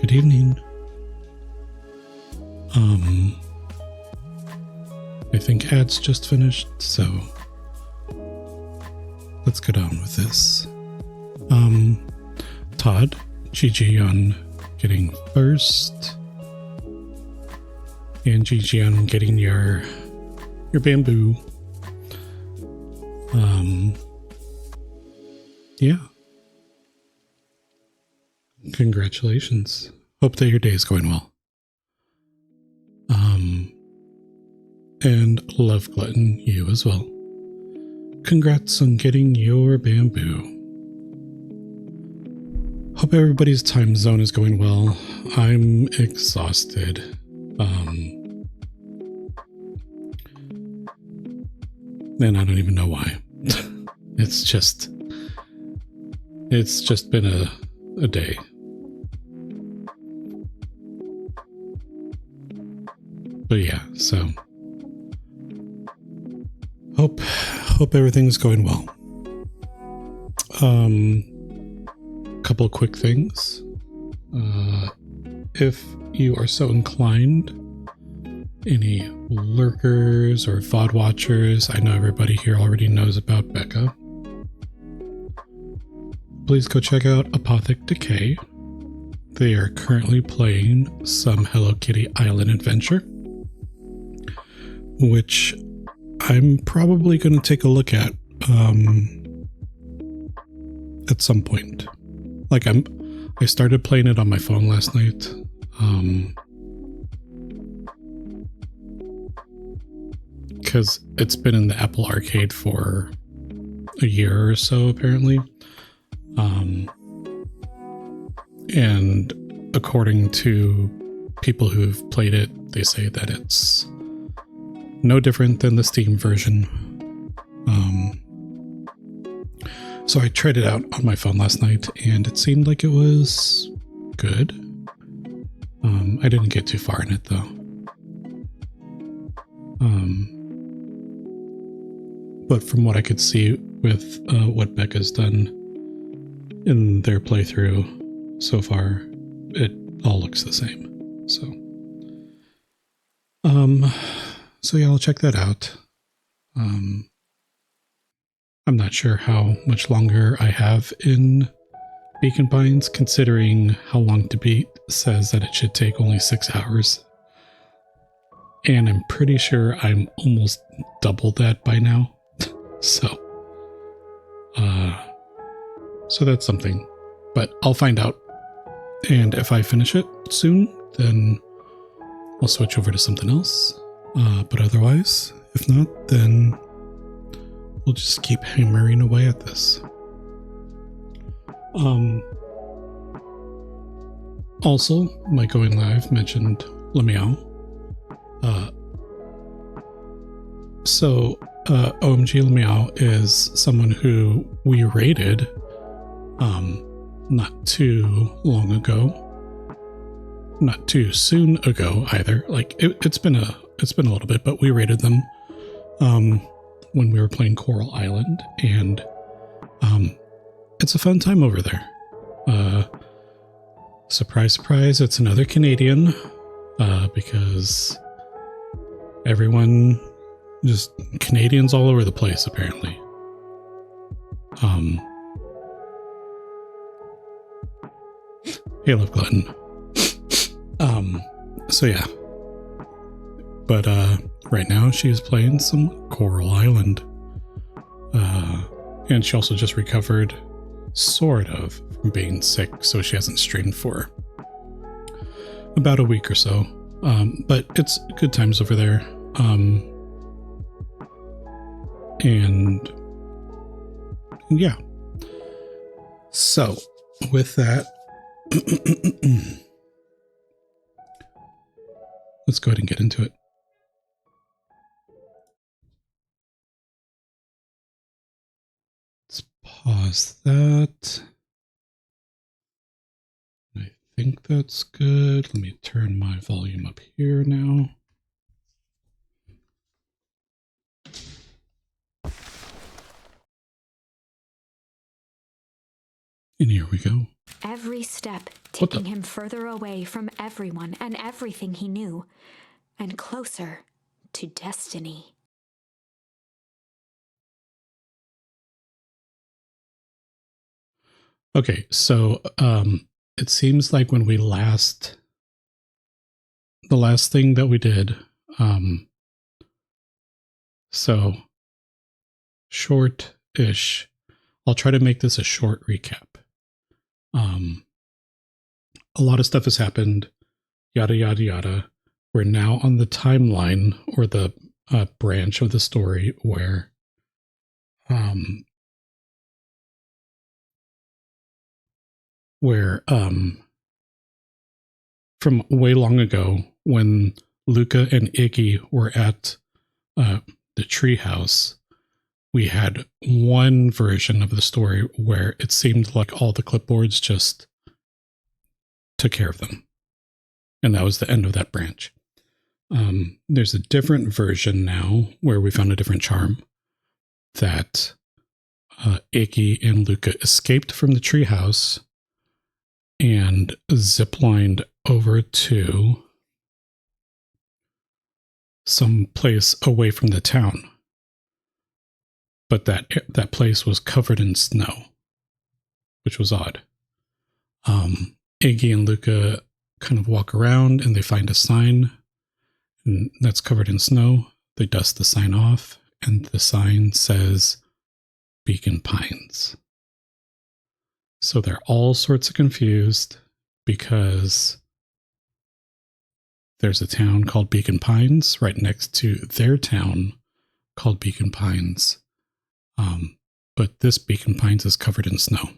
Good evening. I think ads just finished, so let's get on with this. Todd, GG on getting first, and GG on getting your bamboo. Yeah. Congratulations. Hope that your day is going well. And Love Glutton, you as well. Congrats on getting your bamboo. Hope everybody's time zone is going well. I'm exhausted. And I don't even know why. It's just been a day. But yeah, so hope everything's going well. Couple quick things. If you are so inclined, any lurkers or VOD watchers, I know everybody here already knows about Becca. Please go check out Apothic Decay. They are currently playing some Hello Kitty Island Adventure, which I'm probably going to take a look at some point. Like I started playing it on my phone last night. Because it's been in the Apple Arcade for a year or so, apparently. And according to people who've played it, they say that it's no different than the Steam version. So I tried it out on my phone last night, and it seemed like it was good. I didn't get too far in it, though. But from what I could see with what Becca's done in their playthrough so far, it all looks the same. So yeah, I'll check that out. I'm not sure how much longer I have in Beacon Pines, considering how long to beat says that it should take only 6 hours. And I'm pretty sure I'm almost double that by now. So that's something. But I'll find out. And if I finish it soon, then I'll switch over to something else. But otherwise, if not, then we'll just keep hammering away at this. Also, my going live mentioned Lemiao. So OMG Lemiao is someone who we raided not too long ago. Not too soon ago either. Like it's been a little bit, but we raided them when we were playing Coral Island, and it's a fun time over there. Surprise, surprise, it's another Canadian, because everyone, just Canadians all over the place, apparently. Hey, Love Glutton. So yeah. But right now she's playing some Coral Island. And she also just recovered, sort of, from being sick, so she hasn't streamed for about a week or so. But it's good times over there. And yeah. So with that, let's go ahead and get into it. Let's pause that. I think that's good. Let me turn my volume up here now. And here we go. Every step taking him further away from everyone and everything he knew, and closer to destiny. Okay, so it seems like when we the last thing that we did, so short-ish. I'll try to make this a short recap. A lot of stuff has happened, yada yada yada. We're now on the timeline or the branch of the story where from way long ago when Luca and Iggy were at the treehouse, we had one version of the story where it seemed like all the clipboards just took care of them. And that was the end of that branch. There's a different version now where we found a different charm that Iggy and Luca escaped from the treehouse and ziplined over to some place away from the town. But that place was covered in snow, which was odd. Iggy and Luca kind of walk around and they find a sign and that's covered in snow. They dust the sign off and the sign says Beacon Pines. So they're all sorts of confused because there's a town called Beacon Pines right next to their town called Beacon Pines. But this Beacon Pines is covered in snow.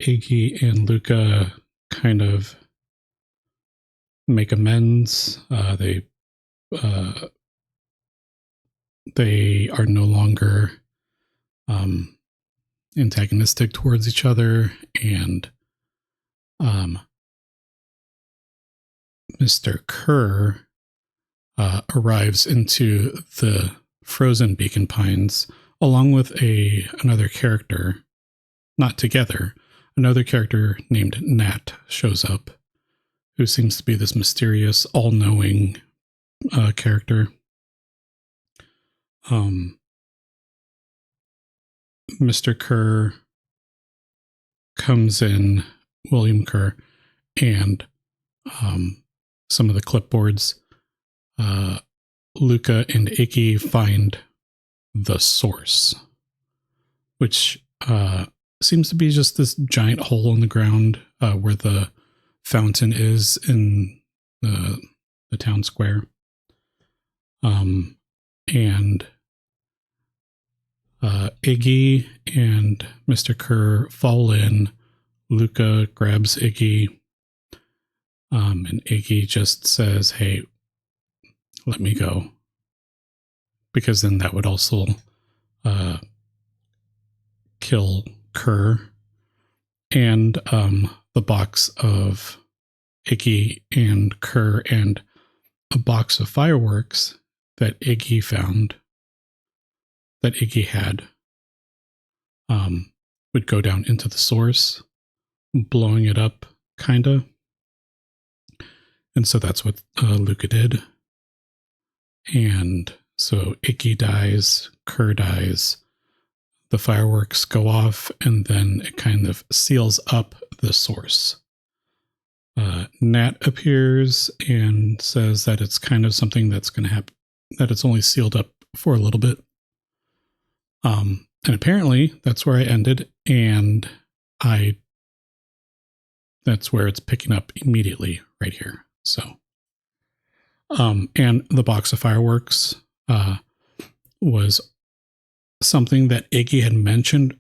Iggy and Luca kind of make amends. They are no longer antagonistic towards each other, and Mr. Kerr arrives into the frozen Beacon Pines along with another character, not together. Another character named Nat shows up, who seems to be this mysterious, all-knowing character. Mr. Kerr comes in, William Kerr, and some of the clipboards. Luca and Iggy find the source, which seems to be just this giant hole in the ground where the fountain is in the town square. And Iggy and Mr. Kerr fall in. Luca grabs Iggy, and Iggy just says, "Hey, let me go," because then that would also kill Kerr. And the box of Iggy and Kerr and a box of fireworks that Iggy found, that Iggy had, would go down into the source, blowing it up, kinda. And so that's what Luca did. And so Iggy dies, Kerr dies, the fireworks go off, and then it kind of seals up the source. Nat appears and says that it's kind of something that's going to happen, that it's only sealed up for a little bit. And apparently that's where I ended, and that's where it's picking up immediately right here. So, and the box of fireworks was something that Iggy had mentioned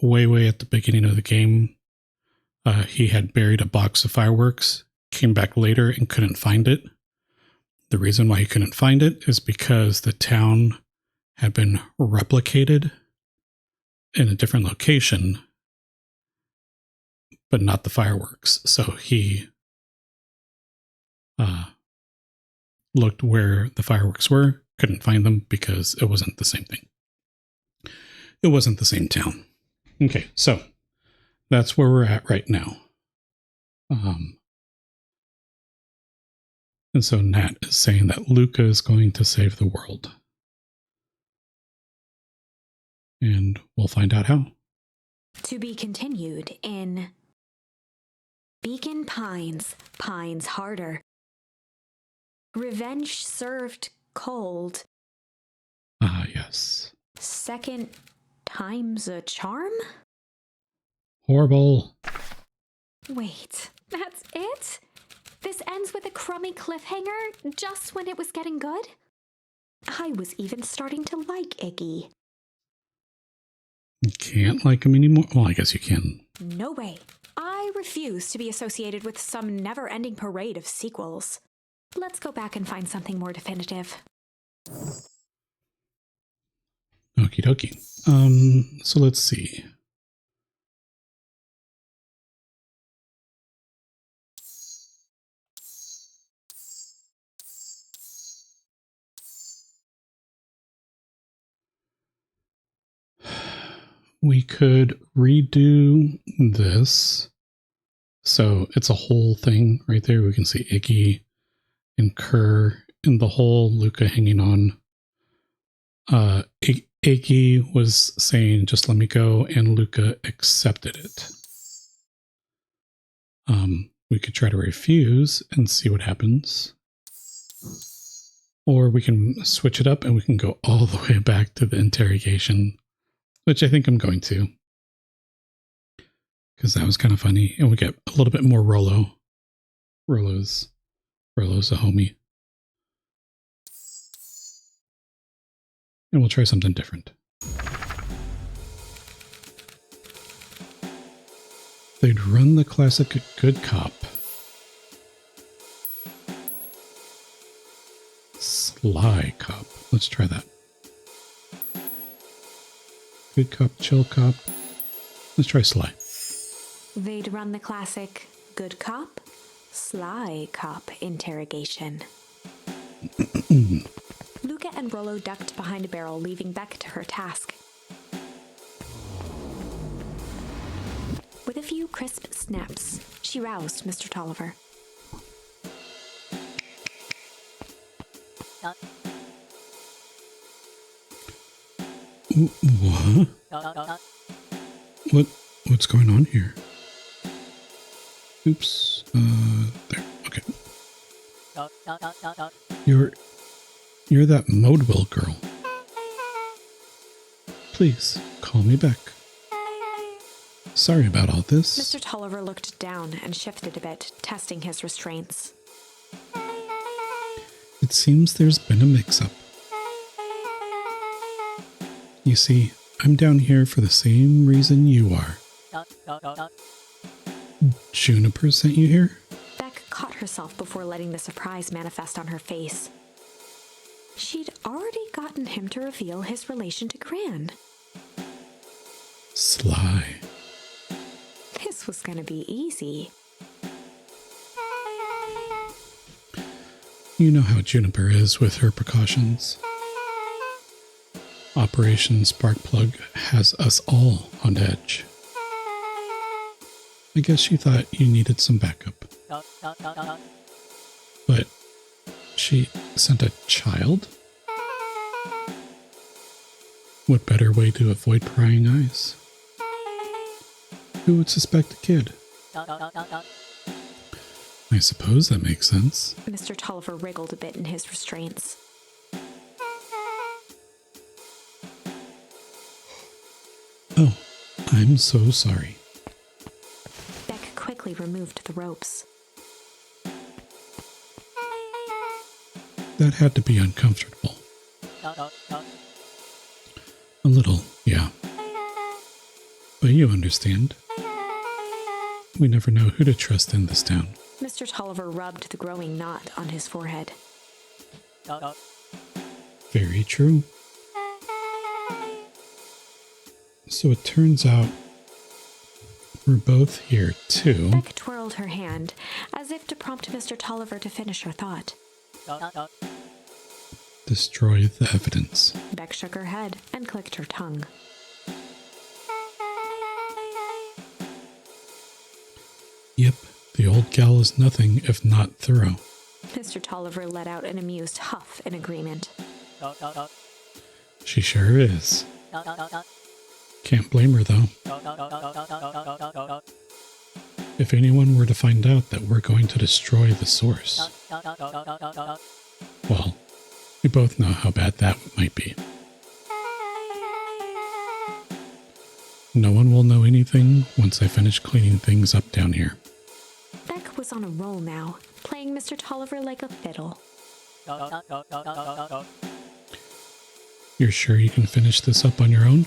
way at the beginning of the game. He had buried a box of fireworks, came back later and couldn't find it. The reason why he couldn't find it is because the town had been replicated in a different location, but not the fireworks. So he looked where the fireworks were, couldn't find them because it wasn't the same thing. it wasn't the same town. Okay, so that's where we're at right now. And so Nat is saying that Luca is going to save the world. And we'll find out how. To be continued in Beacon Pines, Pines Harder. Revenge served cold. Ah, yes. Second time's a charm? Horrible. Wait, that's it? This ends with a crummy cliffhanger just when it was getting good? I was even starting to like Iggy. You can't like him anymore? Well, I guess you can. No way. I refuse to be associated with some never-ending parade of sequels. Let's go back and find something more definitive. Okie dokie. So let's see. We could redo this. So it's a whole thing right there. We can see Iggy and Kerr in the hole, Luca hanging on. Iggy was saying, just let me go, and Luca accepted it. We could try to refuse and see what happens. Or we can switch it up and we can go all the way back to the interrogation, which I think I'm going to. Because that was kind of funny. And we get a little bit more Rollo. Rollo's a homie. And we'll try something different. They'd run the classic good cop. Sly cop. Let's try that. Good cop, chill cop. Let's try sly. They'd run the classic good cop, sly cop interrogation. Luca and Rollo ducked behind a barrel, leaving Beck to her task. With a few crisp snaps, she roused Mr. Tolliver. What? What's going on here? Oops. There. Okay. You're that Modewell girl. Please, call me back. Sorry about all this. Mr. Tolliver looked down and shifted a bit, testing his restraints. It seems there's been a mix-up. You see, I'm down here for the same reason you are. Juniper sent you here? Beck caught herself before letting the surprise manifest on her face. She'd already gotten him to reveal his relation to Gran. Sly. This was going to be easy. You know how Juniper is with her precautions. Operation Sparkplug has us all on edge. I guess she thought you needed some backup. But she sent a child? What better way to avoid prying eyes? Who would suspect a kid? I suppose that makes sense. Mr. Tolliver wriggled a bit in his restraints. Oh, I'm so sorry. Beck quickly removed the ropes. That had to be uncomfortable. A little, yeah. But you understand. We never know who to trust in this town. Mr. Tolliver rubbed the growing knot on his forehead. Very true. So it turns out we're both here too. Beck twirled her hand, as if to prompt Mr. Tolliver to finish her thought. Destroy the evidence. Beck shook her head and clicked her tongue. Yep, the old gal is nothing if not thorough. Mr. Tolliver let out an amused huff in agreement. She sure is. Can't blame her, though. If anyone were to find out that we're going to destroy the source, well, we both know how bad that might be. No one will know anything once I finish cleaning things up down here. Beck was on a roll now, playing Mr. Tolliver like a fiddle. You're sure you can finish this up on your own?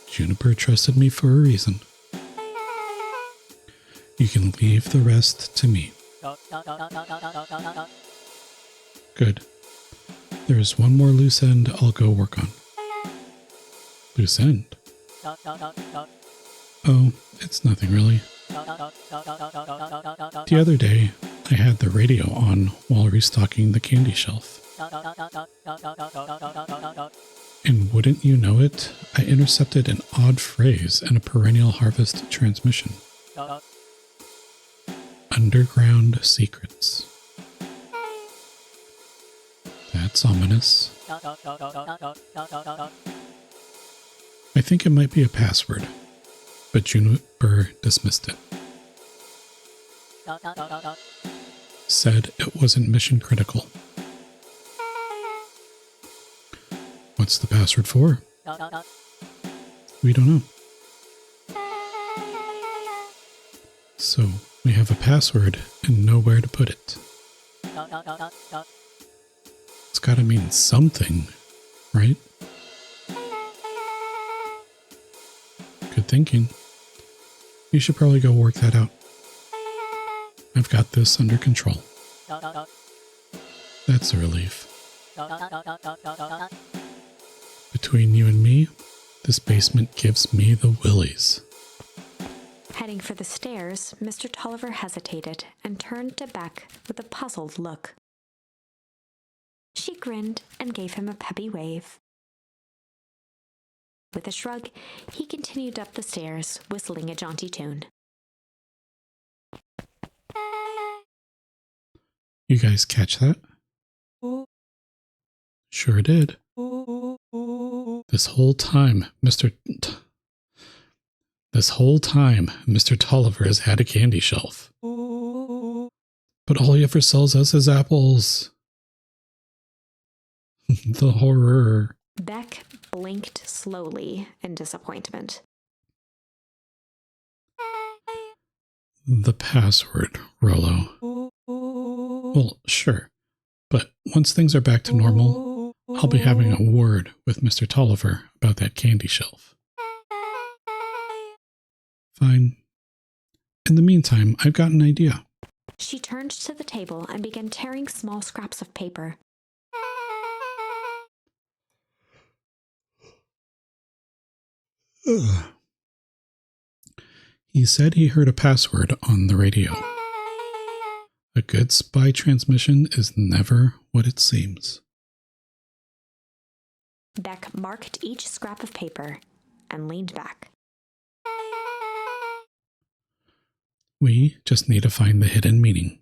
Juniper trusted me for a reason. You can leave the rest to me. Good. There is one more loose end I'll go work on. Loose end? Oh, it's nothing really. The other day, I had the radio on while restocking the candy shelf. And wouldn't you know it, I intercepted an odd phrase in a perennial harvest transmission. Underground secrets. That's ominous. I think it might be a password, but Juniper dismissed it. Said it wasn't mission critical. What's the password for? We don't know. So we have a password and nowhere to put it. It's gotta mean something, right? Good thinking. You should probably go work that out. I've got this under control. That's a relief. Between you and me, this basement gives me the willies. Heading for the stairs, Mr. Tolliver hesitated and turned to Beck with a puzzled look. She grinned and gave him a peppy wave. With a shrug, he continued up the stairs, whistling a jaunty tune. You guys catch that? Sure did. This whole time, Mr. Tolliver has had a candy shelf. But all he ever sells us is apples. The horror. Beck blinked slowly in disappointment. The password, Rollo. Well, sure. But once things are back to normal, I'll be having a word with Mr. Tolliver about that candy shelf. Fine. In the meantime, I've got an idea. She turned to the table and began tearing small scraps of paper. Ugh. He said he heard a password on the radio. A good spy transmission is never what it seems. Beck marked each scrap of paper and leaned back. We just need to find the hidden meaning.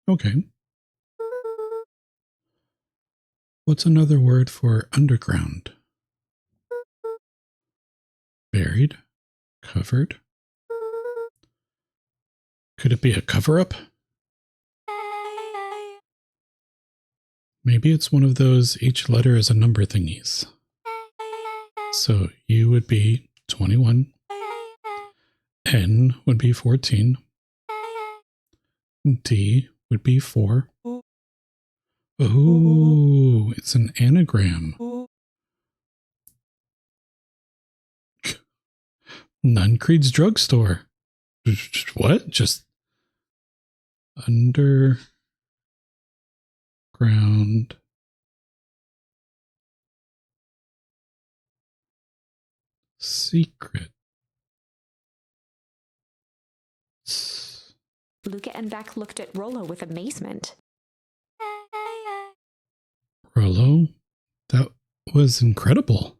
Okay. What's another word for underground? Buried? Covered? Could it be a cover-up? Maybe it's one of those each letter is a number thingies. So U would be 21. N would be 14. D would be 4. Oh, it's an anagram. Nuncreed's drugstore. What? Just underground secret. Luca and Beck looked at Rollo with amazement. Rollo, that was incredible.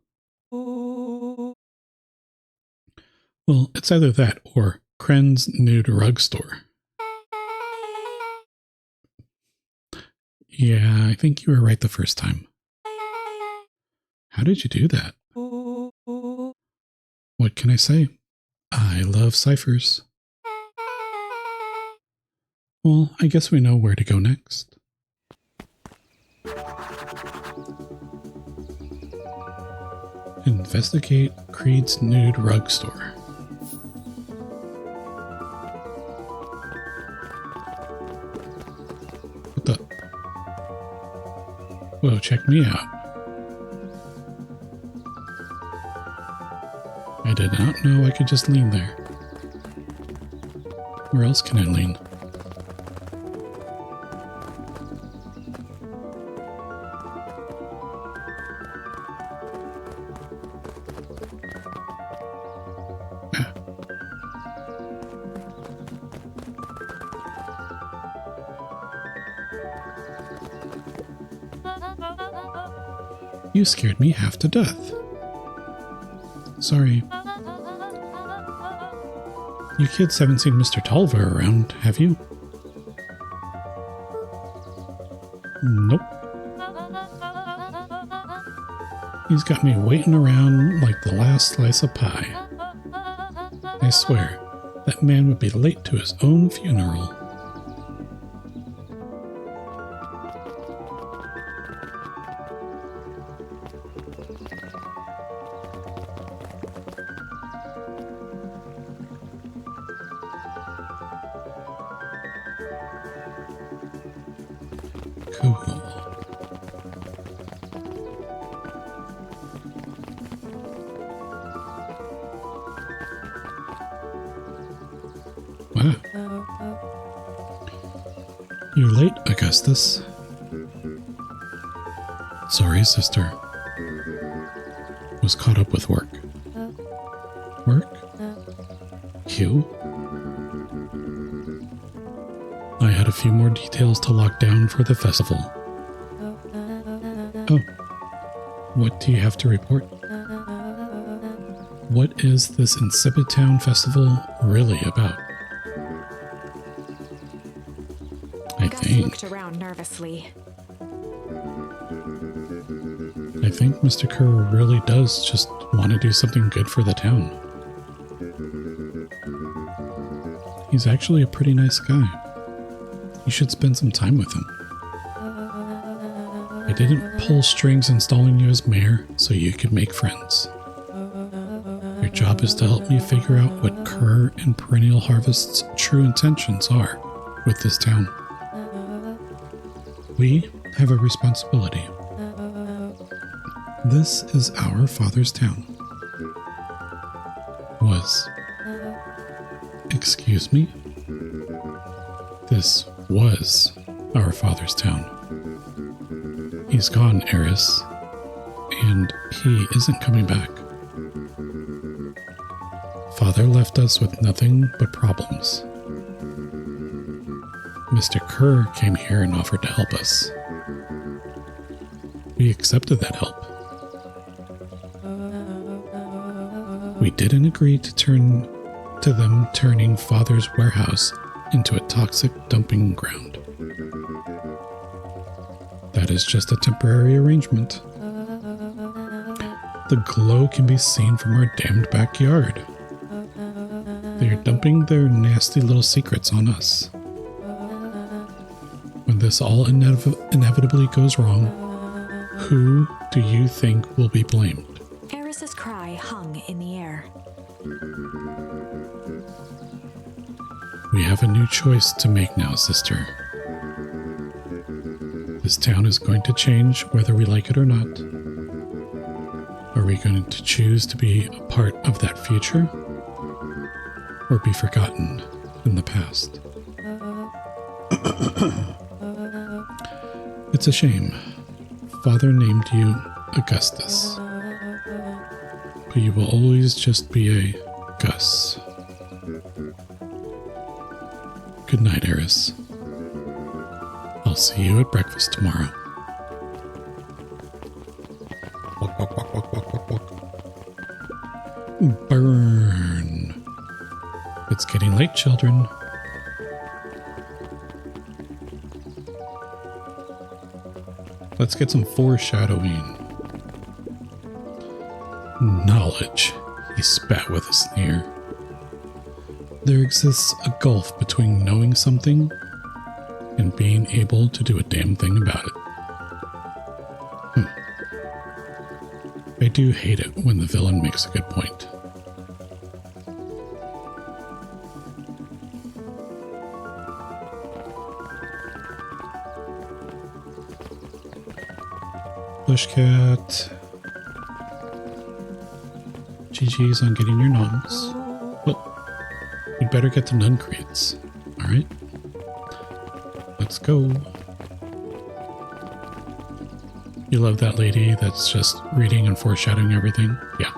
Well, it's either that or Kren's Nude Rug Store. Yeah, I think you were right the first time. How did you do that? What can I say? I love ciphers. Well, I guess we know where to go next. Investigate Creed's Nude Rug Store. What the? Whoa, check me out. I did not know I could just lean there. Where else can I lean? Ah. You scared me half to death. Sorry. You kids haven't seen Mr. Tolliver around, have you? Nope. He's got me waiting around like the last slice of pie. I swear, that man would be late to his own funeral. Cool. Wow. You're late, Augustus. Sorry, sister. Was caught up with work. Work? You? I had a few more details to lock down for the festival. Oh. What do you have to report? What is this Insipid Town Festival really about? Gus looked around nervously. I think Mr. Kerr really does just want to do something good for the town. He's actually a pretty nice guy. You should spend some time with him. I didn't pull strings installing you as mayor so you could make friends. Your job is to help me figure out what Kerr and Perennial Harvest's true intentions are with this town. We have a responsibility. This is our father's town. Was. Excuse me? This was our father's town. He's gone, Eris, and he isn't coming back. Father left us with nothing but problems. Mr. Kerr came here and offered to help us. We accepted that help. We didn't agree to them turning Father's warehouse into a toxic dumping ground. That is just a temporary arrangement. The glow can be seen from our damned backyard. They are dumping their nasty little secrets on us. When this all inevitably goes wrong, who do you think will be blamed? Eris's cry hung in the air. We have a new choice to make now, sister. This town is going to change whether we like it or not. Are we going to choose to be a part of that future? Or be forgotten in the past? It's a shame. Father named you Augustus. But you will always just be a Gus. Good night, Eris. I'll see you at breakfast tomorrow. Walk, walk, walk, walk, walk, walk, walk. Burn. It's getting late, children. Let's get some foreshadowing. Knowledge, he spat with a sneer. There exists a gulf between knowing something and being able to do a damn thing about it. I do hate it when the villain makes a good point. Bushcat. GG's on getting your noms. Well, you'd better get the nun crates. Alright. Let's go. You love that lady that's just reading and foreshadowing everything? Yeah.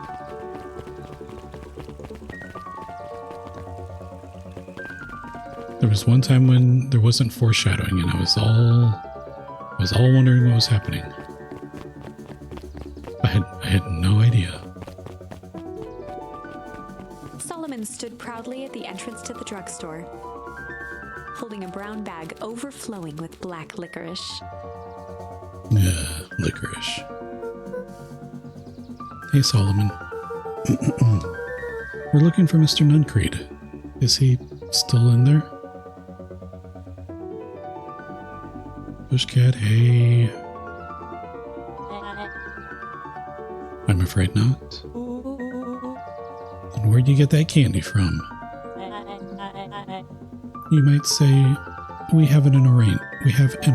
There was one time when there wasn't foreshadowing and I was all wondering what was happening. I had no idea. Solomon stood proudly at the entrance to the drugstore, holding a brown bag overflowing with black licorice. Licorice. Hey, Solomon. We're looking for Mr. Nuncreed. Is he still in there? Bushcat, hey. I'm afraid not. Then where'd you get that candy from? You might say, we have an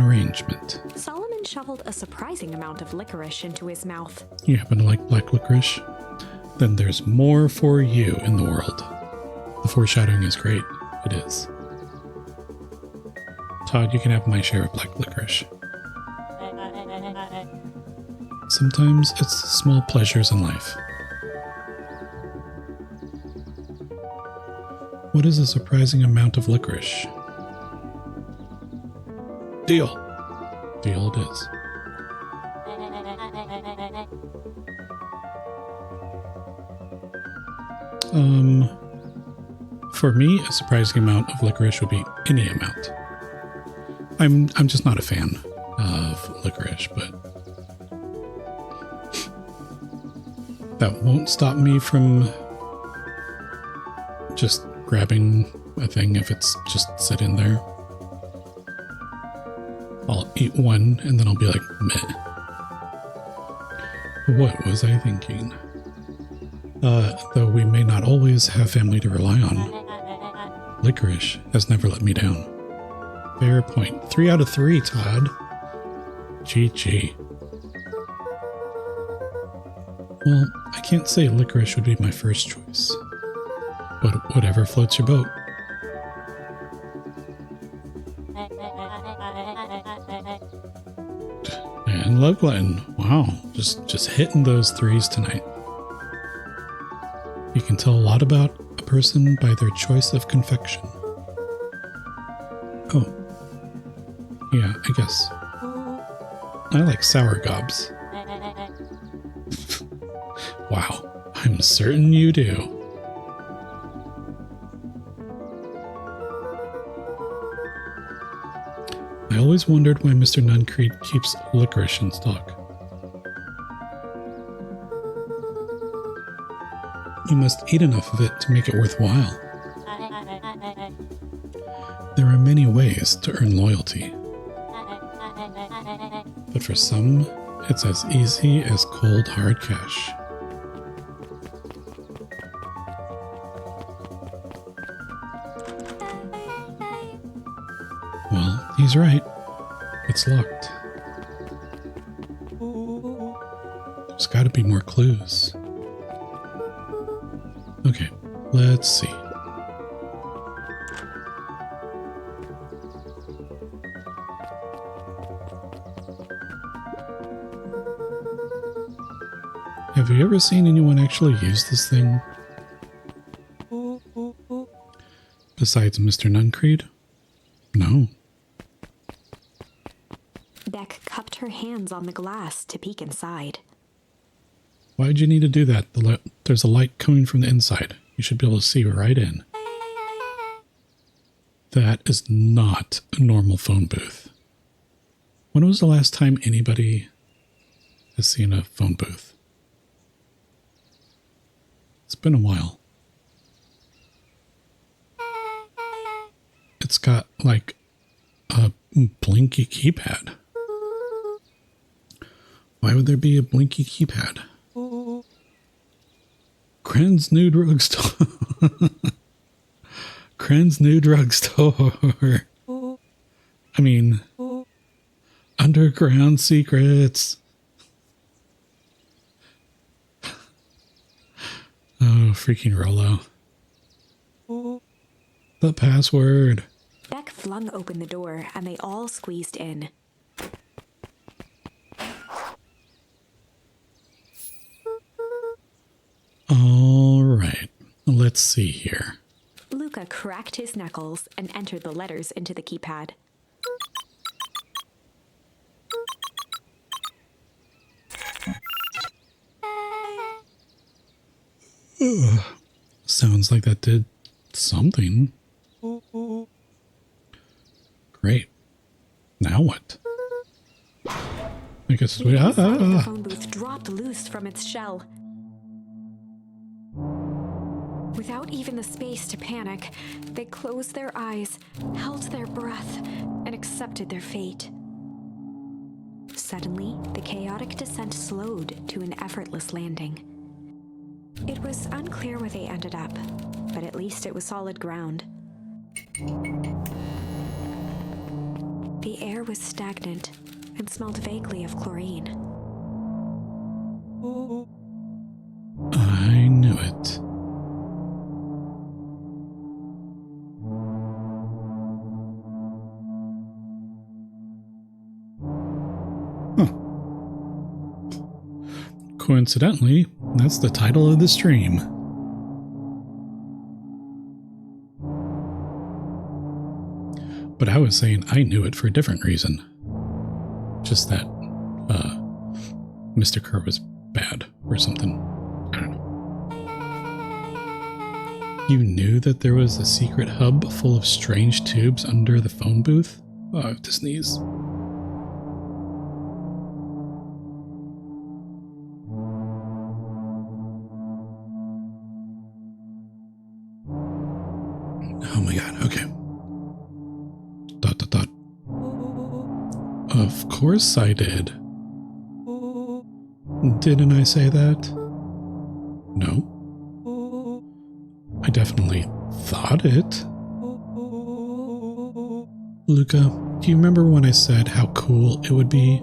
arrangement. Solomon shoveled a surprising amount of licorice into his mouth. You happen to like black licorice? Then there's more for you in the world. The foreshadowing is great. It is. Todd, you can have my share of black licorice. Sometimes it's the small pleasures in life. What is a surprising amount of licorice? Deal. Deal it is. For me, a surprising amount of licorice would be any amount. I'm just not a fan of licorice, but that won't stop me from just grabbing a thing if it's just sitting there. I'll eat one and then I'll be like, meh. What was I thinking? Though we may not always have family to rely on, licorice has never let me down. Fair point. 3 out of 3, Todd. GG. Well, I can't say licorice would be my first choice. But whatever floats your boat. And Love Glutton. Wow. Just hitting those 3s tonight. You can tell a lot about a person by their choice of confection. Oh. Yeah, I guess. I like sour gobs. Wow, I'm certain you do. I always wondered why Mr. Nuncreed keeps licorice in stock. You must eat enough of it to make it worthwhile. There are many ways to earn loyalty. But for some, it's as easy as cold, hard cash. Well, he's right. It's locked. There's got to be more clues. Okay, let's see. Have you ever seen anyone actually use this thing? Besides Mr. Nuncreed? No. Beck cupped her hands on the glass to peek inside. Why'd you need to do that? There's a light coming from the inside. You should be able to see right in. That is not a normal phone booth. When was the last time anybody has seen a phone booth? It's been a while. It's got like a blinky keypad. Why would there be a blinky keypad? Kren's new drugstore. Kren's new drugstore. I mean, underground secrets. Oh, freaking Rollo. The password. Beck flung open the door and they all squeezed in. All right, let's see here. Luca cracked his knuckles and entered the letters into the keypad. Sounds like that did something. Great. Now what? I guess we... The phone booth dropped loose from its shell. Without even the space to panic, they closed their eyes, held their breath, and accepted their fate. Suddenly, the chaotic descent slowed to an effortless landing. It was unclear where they ended up, but at least it was solid ground. The air was stagnant and smelled vaguely of chlorine. I knew it. Coincidentally, that's the title of the stream. But I was saying I knew it for a different reason. Just that Mr. Kerr was bad or something. I don't know. You knew that there was a secret hub full of strange tubes under the phone booth? Oh, I have to sneeze. Oh my god, okay. ... Of course I did. Didn't I say that? No. I definitely thought it. Luca, do you remember when I said how cool it would be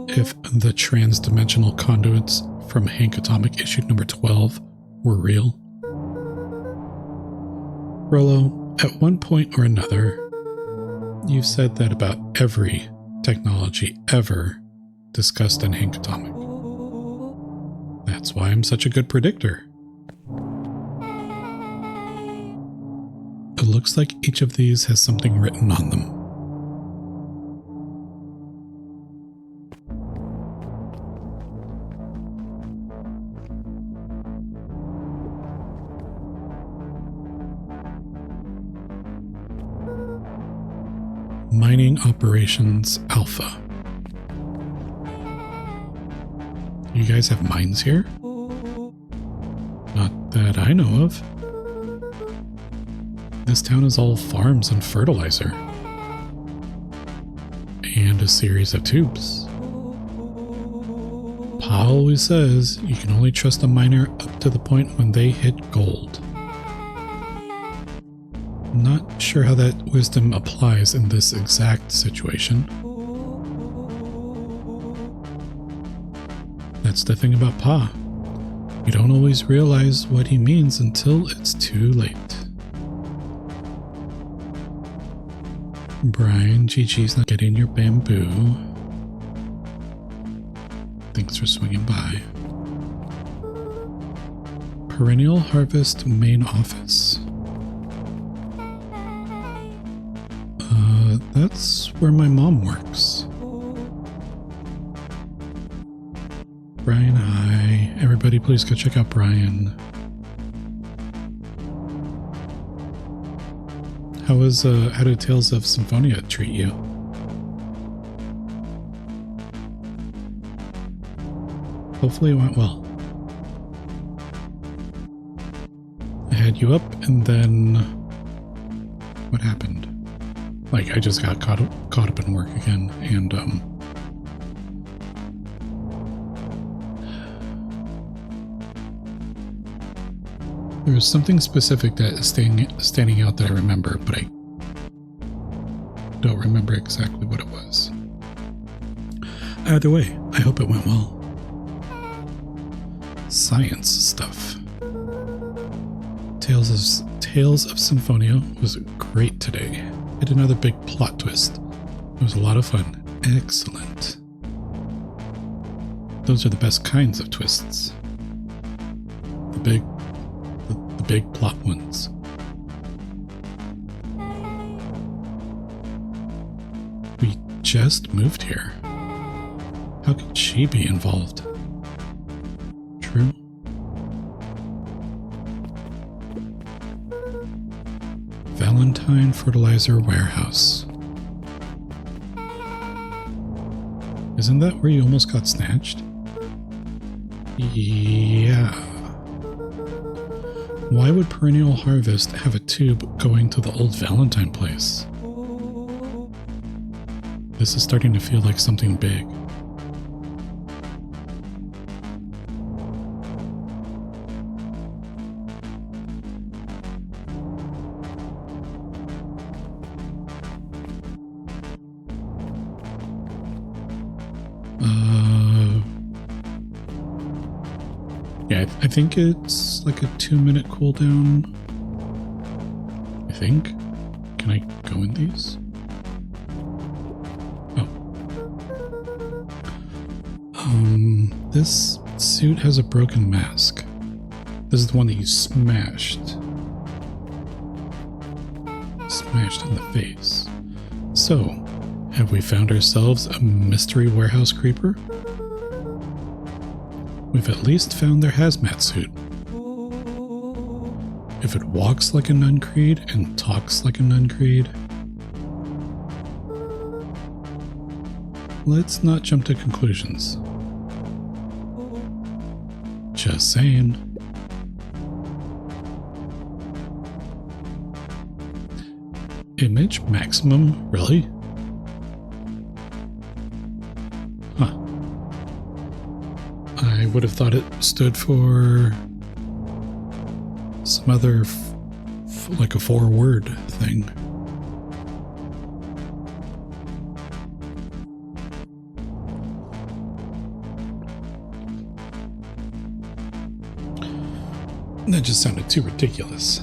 if the trans-dimensional conduits from Hank Atomic issue number 12 were real? Rollo, at one point or another, you've said that about every technology ever discussed in Hank Atomic. That's why I'm such a good predictor. It looks like each of these has something written on them. Mining Operations Alpha. You guys have mines here? Not that I know of. This town is all farms and fertilizer. And a series of tubes. Pa always says you can only trust a miner up to the point when they hit gold. Not sure how that wisdom applies in this exact situation. That's the thing about Pa. You don't always realize what he means until it's too late. Brian, GG's not getting your bamboo. Thanks for swinging by. Perennial Harvest Main Office. That's where my mom works. Brian, hi. Everybody please go check out Brian. How did Tales of Symphonia treat you? Hopefully it went well. I had you up, and then what happened? Like, I just got caught up in work again, and there was something specific that is standing out that I remember, but I don't remember exactly what it was. Either way, I hope it went well. Science stuff. Tales of Symphonia was great today. Had another big plot twist. It was a lot of fun. Excellent. Those are the best kinds of twists. The big plot ones. We just moved here. How could she be involved? True. Valentine Fertilizer Warehouse. Isn't that where you almost got snatched? Yeah. Why would Perennial Harvest have a tube going to the old Valentine place? This is starting to feel like something big. Yeah, I think it's like a 2-minute cooldown. I think. Can I go in these? Oh. This suit has a broken mask. This is the one that you smashed. Smashed in the face. So, have we found ourselves a mystery warehouse creeper? We've at least found their hazmat suit. If it walks like a Nuncreed and talks like a Nuncreed, let's not jump to conclusions. Just saying. Image maximum, really? Huh. I would have thought it stood for some other, like a 4-word thing. That just sounded too ridiculous.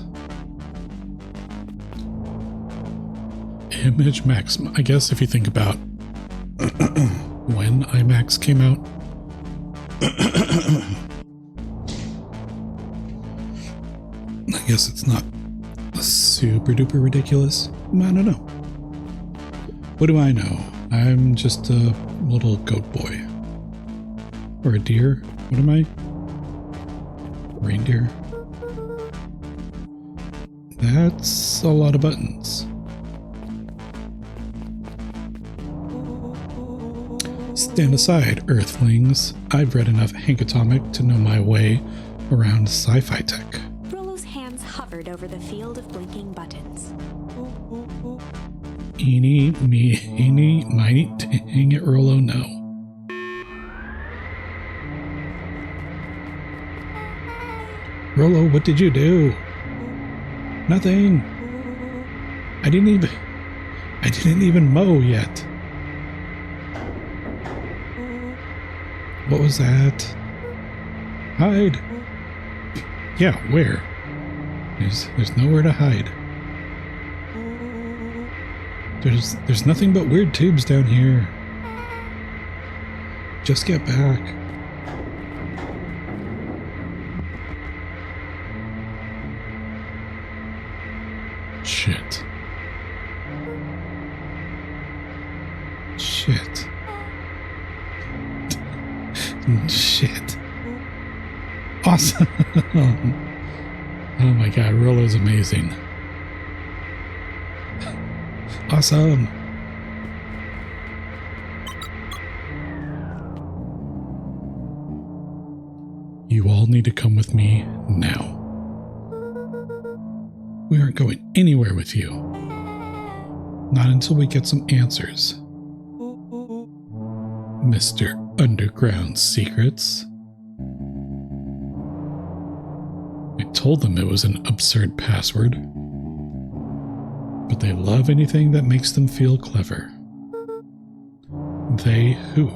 Image maximum. I guess if you think about when IMAX came out, I guess it's not super duper ridiculous. I don't know. What do I know? I'm just a little goat boy. Or a deer. What am I? Reindeer. That's a lot of buttons. Stand aside, Earthlings. I've read enough Hank Atomic to know my way around sci-fi tech. Rollo's hands hovered over the field of blinking buttons. Eeny, miny, dang it, Rollo, no. Rollo, what did you do? Nothing. I didn't even mow yet. What was that? Hide. Yeah, where? There's nowhere to hide. There's nothing but weird tubes down here. Just get back. Shit. Shit. Shit. Awesome. Oh my god, Rollo's amazing. Awesome. You all need to come with me now. We aren't going anywhere with you. Not until we get some answers. Mr. Underground Secrets. I told them it was an absurd password. But they love anything that makes them feel clever. They who?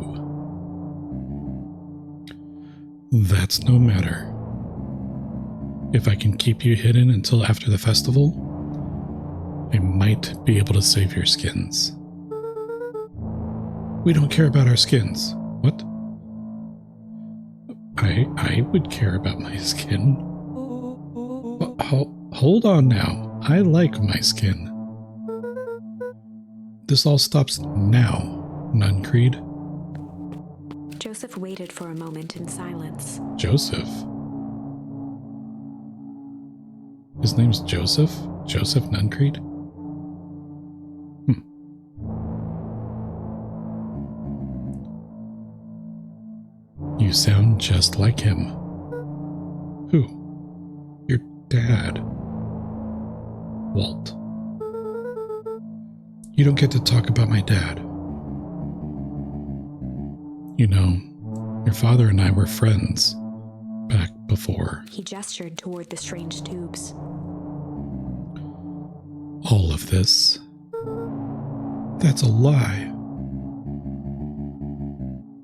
That's no matter. If I can keep you hidden until after the festival, I might be able to save your skins. We don't care about our skins. What? I would care about my skin. Hold on now. I like my skin. This all stops now, Nuncreed. Joseph waited for a moment in silence. Joseph? His name's Joseph? Joseph Nuncreed? You sound just like him. Who? Your dad. Walt. You don't get to talk about my dad. You know, your father and I were friends back before. He gestured toward the strange tubes. All of this. That's a lie.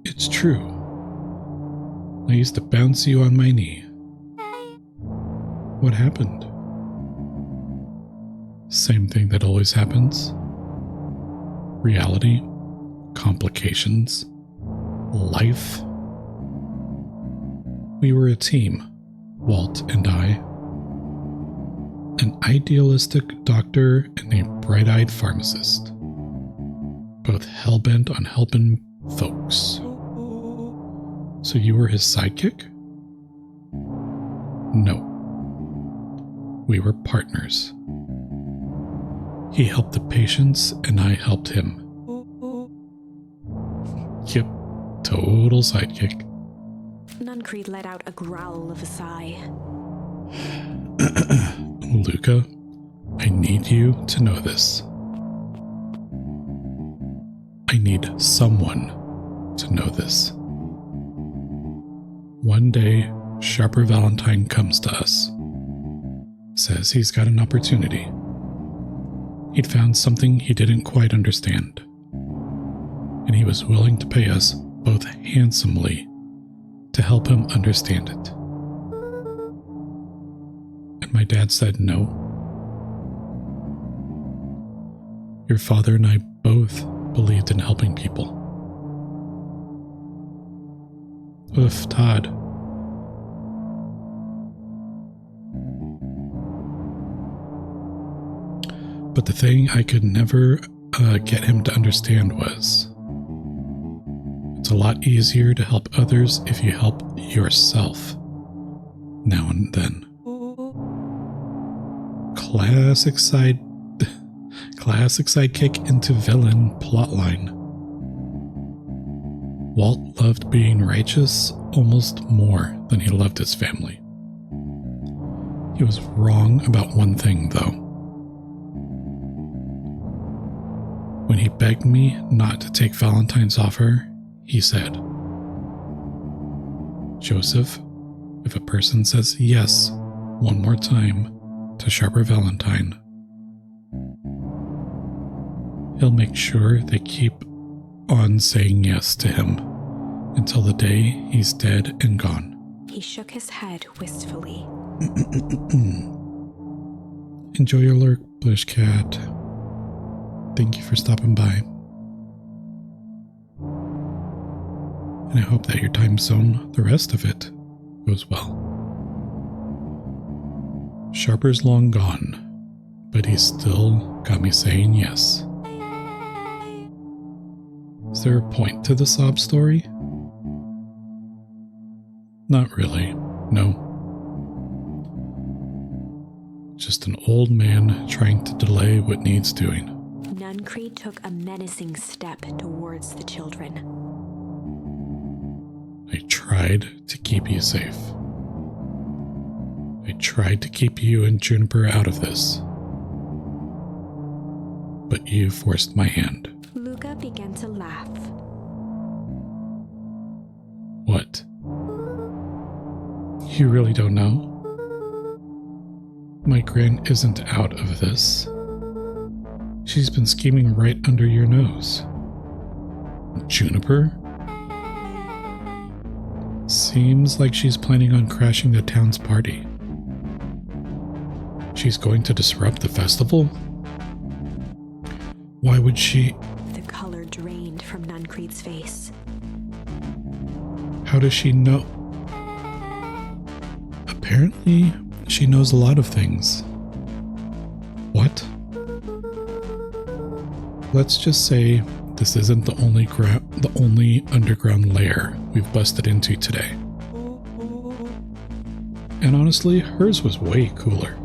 It's true. I used to bounce you on my knee. What happened? Same thing that always happens. Reality, complications, life. We were a team, Walt and I. An idealistic doctor and a bright-eyed pharmacist. Both hell-bent on helping folks. So you were his sidekick? No. We were partners. He helped the patients and I helped him. Yep, total sidekick. Nuncreed let out a growl of a sigh. Luca, I need you to know this. I need someone to know this. One day, Sharper Valentine comes to us. Says he's got an opportunity. He'd found something he didn't quite understand. And he was willing to pay us both handsomely to help him understand it. And my dad said no. Your father and I both believed in helping people. Oof, Todd. But the thing I could never get him to understand was, it's a lot easier to help others if you help yourself now and then. Classic sidekick into villain plotline. Walt loved being righteous almost more than he loved his family. He was wrong about one thing, though. When he begged me not to take Valentine's offer, he said, Joseph, if a person says yes one more time to Sharper Valentine, he'll make sure they keep on saying yes to him until the day he's dead and gone. He shook his head wistfully. Enjoy your lurk, Blish Cat. Thank you for stopping by. And I hope that your time zone, the rest of it, goes well. Sharper's long gone, but he's still got me saying yes. Is there a point to the sob story? Not really, no. Just an old man trying to delay what needs doing. Nuncreed took a menacing step towards the children. I tried to keep you safe. I tried to keep you and Juniper out of this. But you forced my hand. Luca began to laugh. What? You really don't know? My Gran isn't out of this. She's been scheming right under your nose. Juniper? Seems like she's planning on crashing the town's party. She's going to disrupt the festival? Why would she? The color drained from Nuncreed's face. How does she know? Apparently, she knows a lot of things. What? Let's just say this isn't the only underground lair we've busted into today. And honestly, hers was way cooler.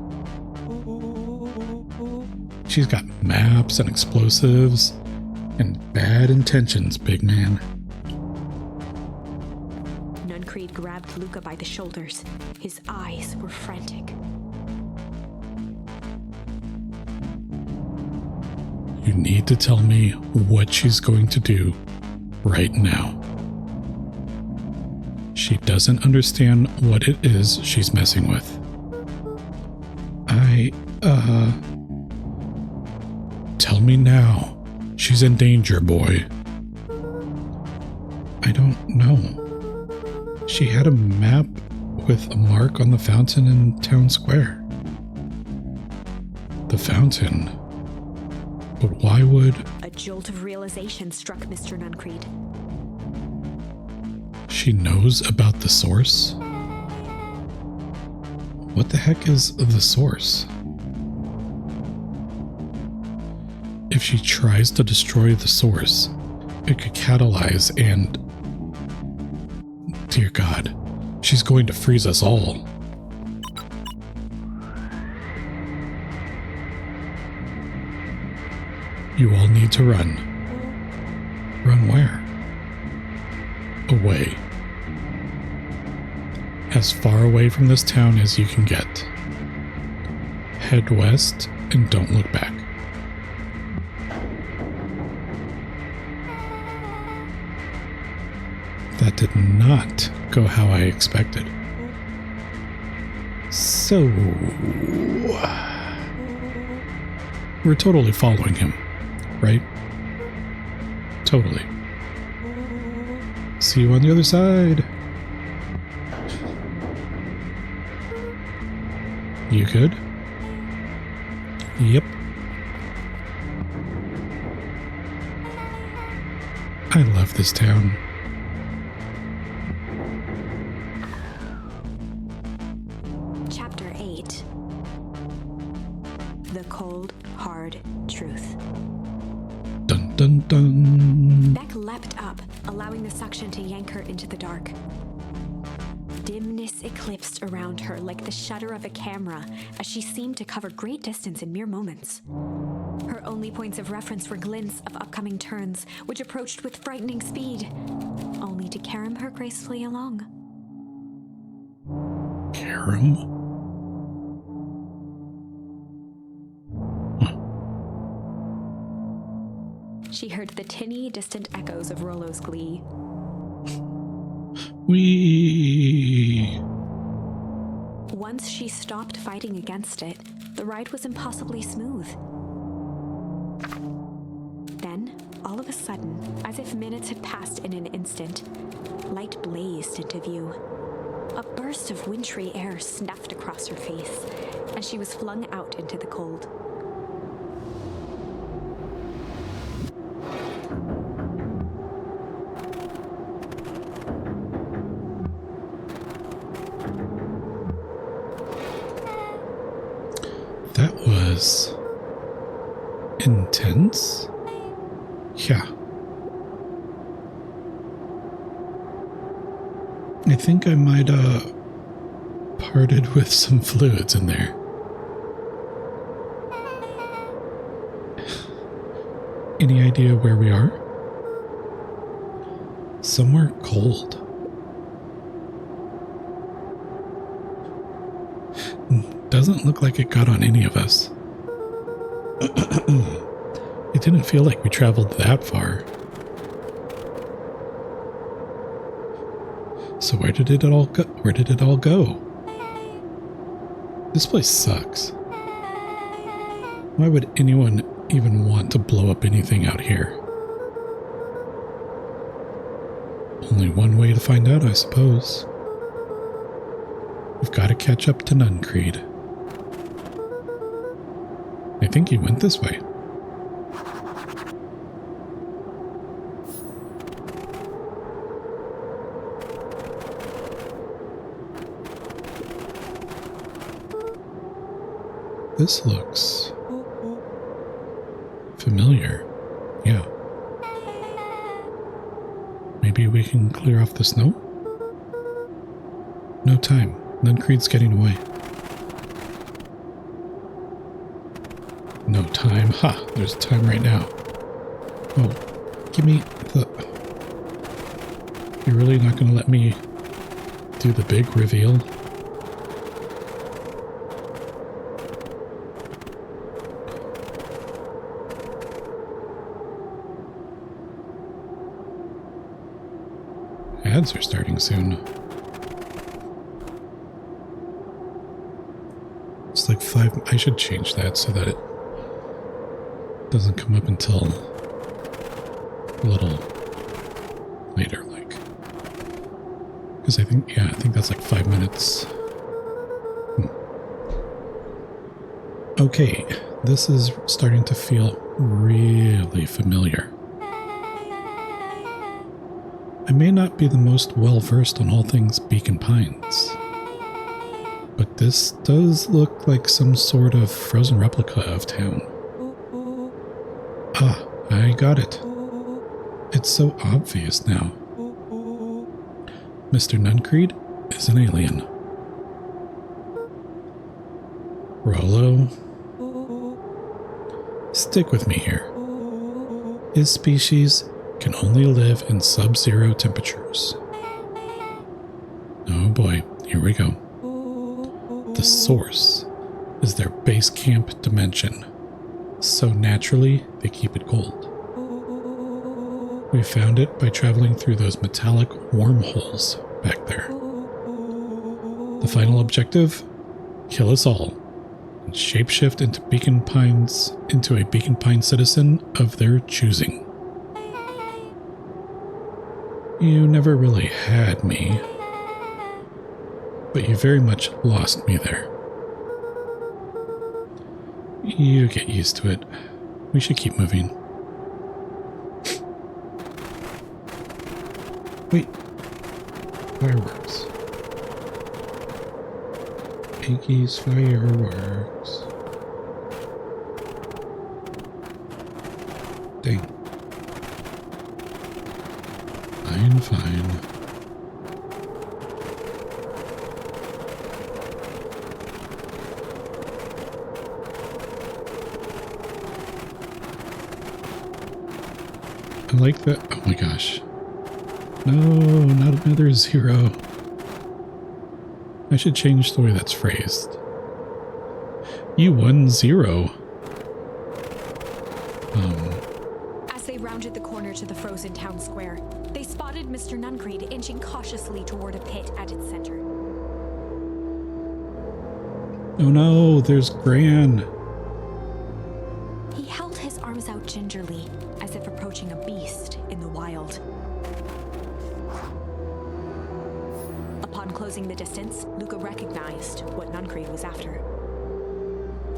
She's got maps and explosives and bad intentions, big man. Nuncreed grabbed Luca by the shoulders. His eyes were frantic. You need to tell me what she's going to do right now. She doesn't understand what it is she's messing with. Tell me now. She's in danger, boy. I don't know. She had a map with a mark on the fountain in town square. The fountain? But why would... A jolt of realization struck Mr. Nuncreed. She knows about the source? What the heck is the source? If she tries to destroy the source, it could catalyze and... Dear God, she's going to freeze us all. You all need to run. Run where? Away. As far away from this town as you can get. Head west and don't look back. That did not go how I expected. So... we're totally following him, right? Totally. See you on the other side. You good? Yep. I love this town. Chapter 8. The Cold, Hard Truth. Dun dun dun. Beck leapt up, allowing the suction to yank her into the dark. Dimness eclipsed around her like the shutter of a camera as she seemed to cover great distance in mere moments. Her only points of reference were glints of upcoming turns, which approached with frightening speed, only to carom her gracefully along. Carom? She heard the tinny, distant echoes of Rollo's glee. Whee! Once she stopped fighting against it, the ride was impossibly smooth. Then, all of a sudden, as if minutes had passed in an instant, light blazed into view. A burst of wintry air snuffed across her face, and she was flung out into the cold. That was intense? Yeah. I think I might parted with some fluids in there. any idea where we are? Somewhere cold. Doesn't look like it got on any of us. It didn't feel like we traveled that far. So where did it all go? Where did it all go? This place sucks. Why would anyone even want to blow up anything out here? Only one way to find out, I suppose. We've got to catch up to Nuncreed. I think he went this way. This looks familiar. Yeah. Maybe we can clear off the snow? No time. Nuncreed's getting away. No time. Ha! There's time right now. Oh, give me the... You're really not going to let me do the big reveal? Ads are starting soon. It's like 5... I should change that so that it doesn't come up until a little later, like. Because I think that's like 5 minutes. Okay, this is starting to feel really familiar. I may not be the most well-versed on all things Beacon Pines, but this does look like some sort of frozen replica of town. Ah, I got it. It's so obvious now. Mr. Nuncreed is an alien. Rollo, stick with me here. His species can only live in sub-zero temperatures. Oh boy, here we go. The source is their base camp dimension, so naturally they keep it cold. We found it by traveling through those metallic wormholes back there. The final objective? Kill us all and shapeshift into a Beacon Pine citizen of their choosing. You never really had me, but you very much lost me there. You get used to it. We should keep moving. Wait. Fireworks. Piggy's fireworks. Dang. Fine. I like that. Oh my gosh. No, not another 0. I should change the way that's phrased. You won 0. As they rounded the corner to the frozen town square, they spotted Mr. Nuncreed inching cautiously toward a pit at its center. Oh no, there's Gran. He held his arms out gingerly, as if approaching a beast in the wild. Upon closing the distance, Luca recognized what Nuncreed was after.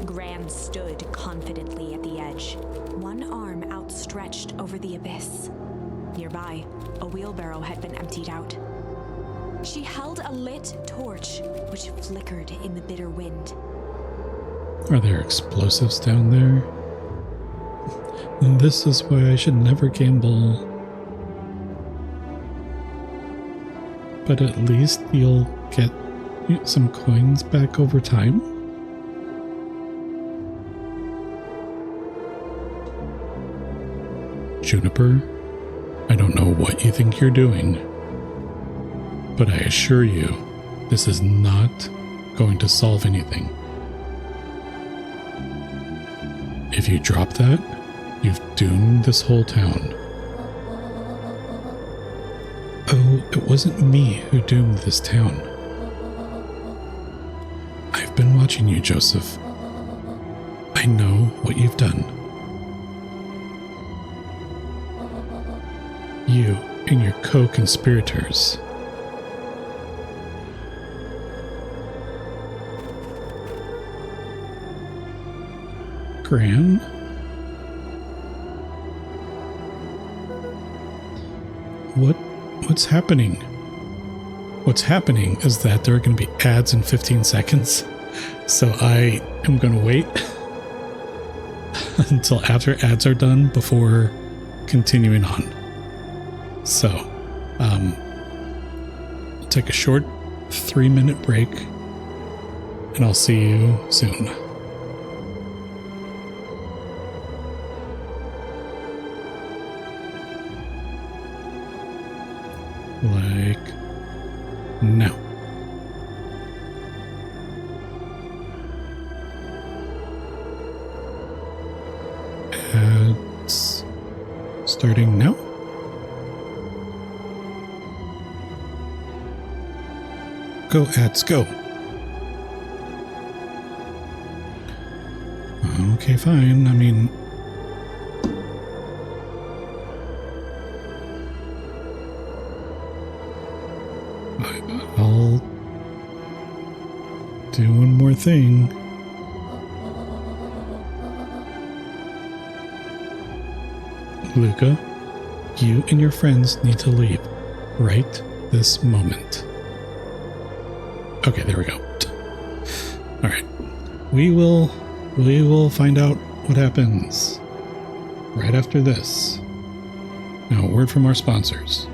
Gran stood confidently at the edge, one arm outstretched over the abyss. Nearby, a wheelbarrow had been emptied out. She held a lit torch, which flickered in the bitter wind. Are there explosives down there? This is why I should never gamble. But at least you'll get some coins back over time. Juniper, I don't know what you think you're doing, but I assure you, this is not going to solve anything. If you drop that, you've doomed this whole town. Oh, it wasn't me who doomed this town. I've been watching you, Joseph. I know what you've done. You and your co-conspirators. Gran? What's happening? What's happening is that there are going to be ads in 15 seconds. So I am going to wait until after ads are done before continuing on. So, I'll take a short 3-minute break and I'll see you soon. Like now. Ads starting now. Go ads, go. Okay, fine. I mean, I'll do one more thing. Luca, you and your friends need to leave right this moment. Okay, there we go. All right. We will find out what happens right after this. Now, a word from our sponsors.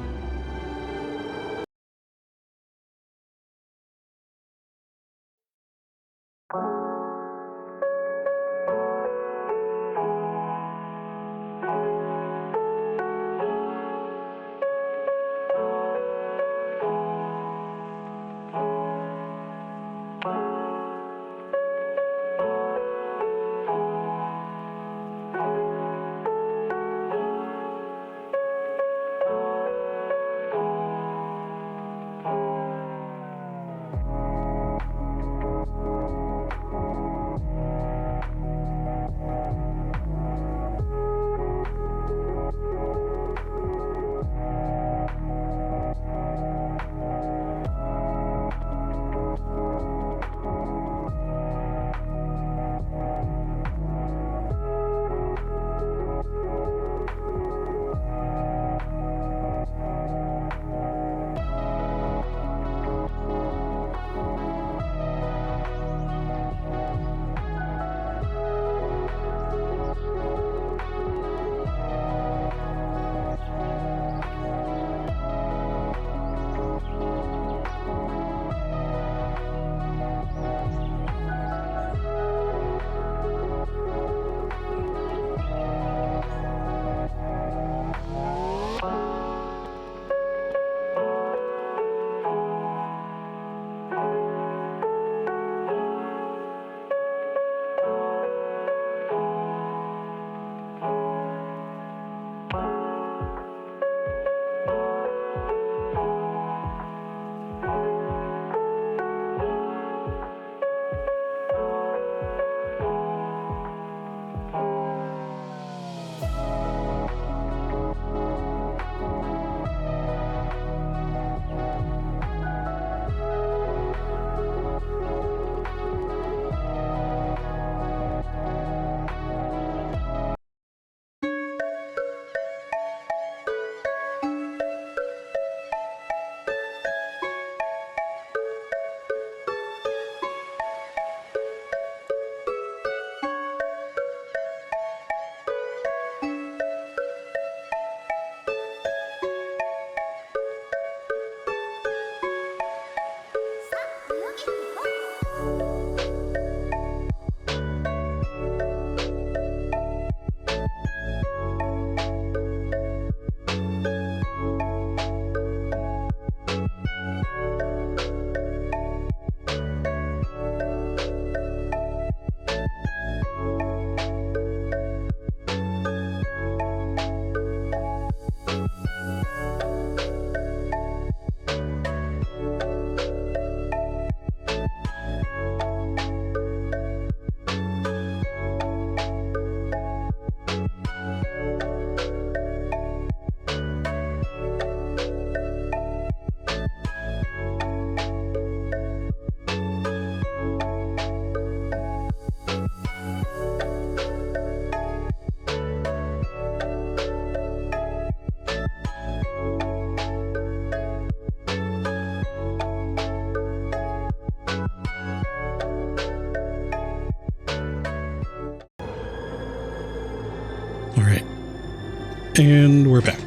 And we're back.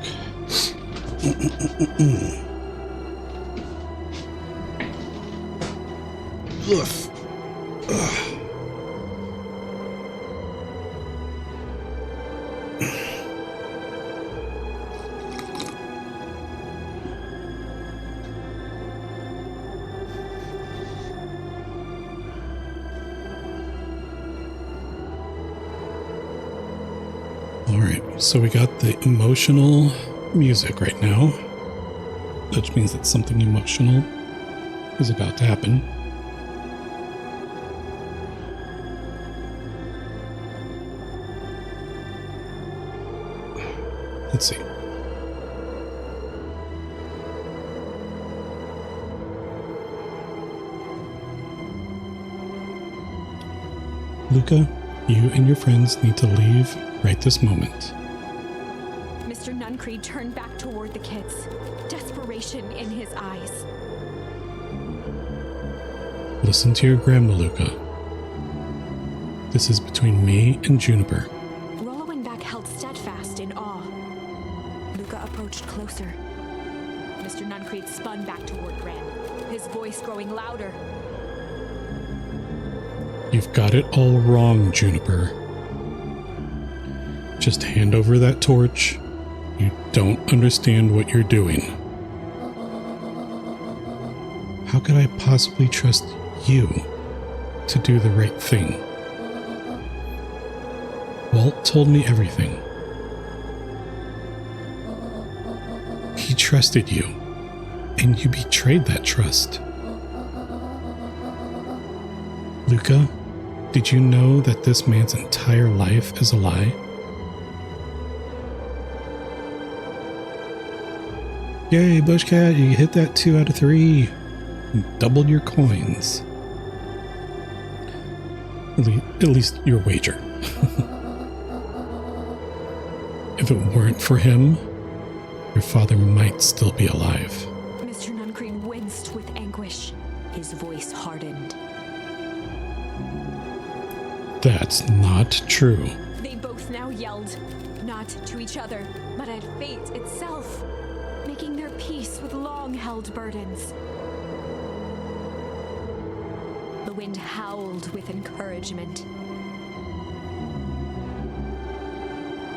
Woof. Ugh. Alright, so we got the emotional music right now, which means that something emotional is about to happen. Let's see. Luca, you and your friends need to leave right this moment. Mr. Nuncreed turned back toward the kids, desperation in his eyes. Listen to your grandma, Luca. This is between me and Juniper. Rollo and Beck held steadfast in awe. Luca approached closer. Mr. Nuncreed spun back toward Gran, his voice growing louder. You've got it all wrong, Juniper. Just hand over that torch. You don't understand what you're doing. How could I possibly trust you to do the right thing? Walt told me everything. He trusted you, and you betrayed that trust. Luca, did you know that this man's entire life is a lie? Yay, Bushcat, you hit that 2 out of 3. You doubled your coins. At least your wager. If it weren't for him, your father might still be alive. Mr. Nuncreed winced with anguish. His voice hardened. That's not true. They both now yelled, not to each other, but at fate itself, making their peace with long-held burdens. The wind howled with encouragement.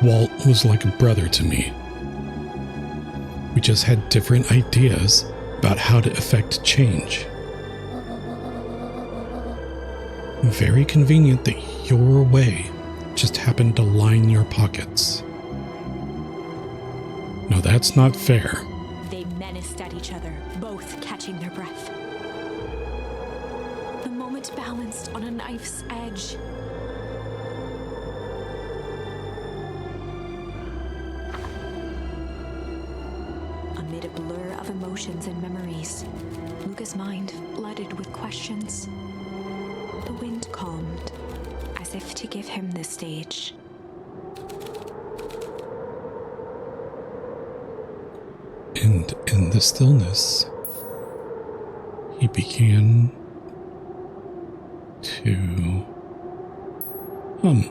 Walt was like a brother to me. We just had different ideas about how to effect change. Very convenient that your way just happened to line your pockets. No, that's not fair. They menaced at each other, both catching their breath. The moment balanced on a knife's edge. Amid a blur of emotions and memories, Luca's mind flooded with questions. The wind calmed, as if to give him the stage. And in the stillness, he began to hum.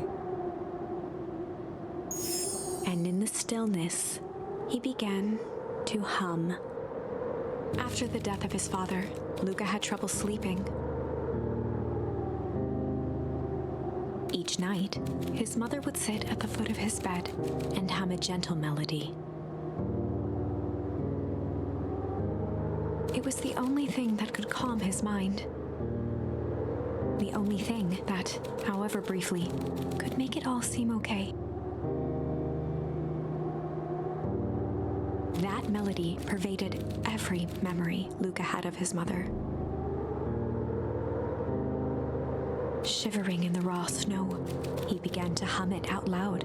And in the stillness, he began to hum. After the death of his father, Luca had trouble sleeping. Each night, his mother would sit at the foot of his bed and hum a gentle melody. It was the only thing that could calm his mind. The only thing that, however briefly, could make it all seem okay. That melody pervaded every memory Luca had of his mother. Shivering in the raw snow, he began to hum it out loud.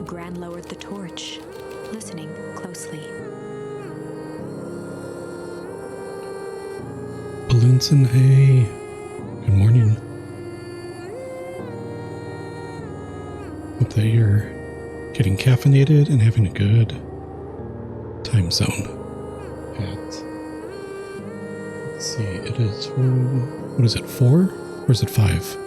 Gran lowered the torch, listening closely. Balloons and hay. Good morning. Hope that you're getting caffeinated and having a good time zone. Let's see, it is, what is it, 4? Or is it 5?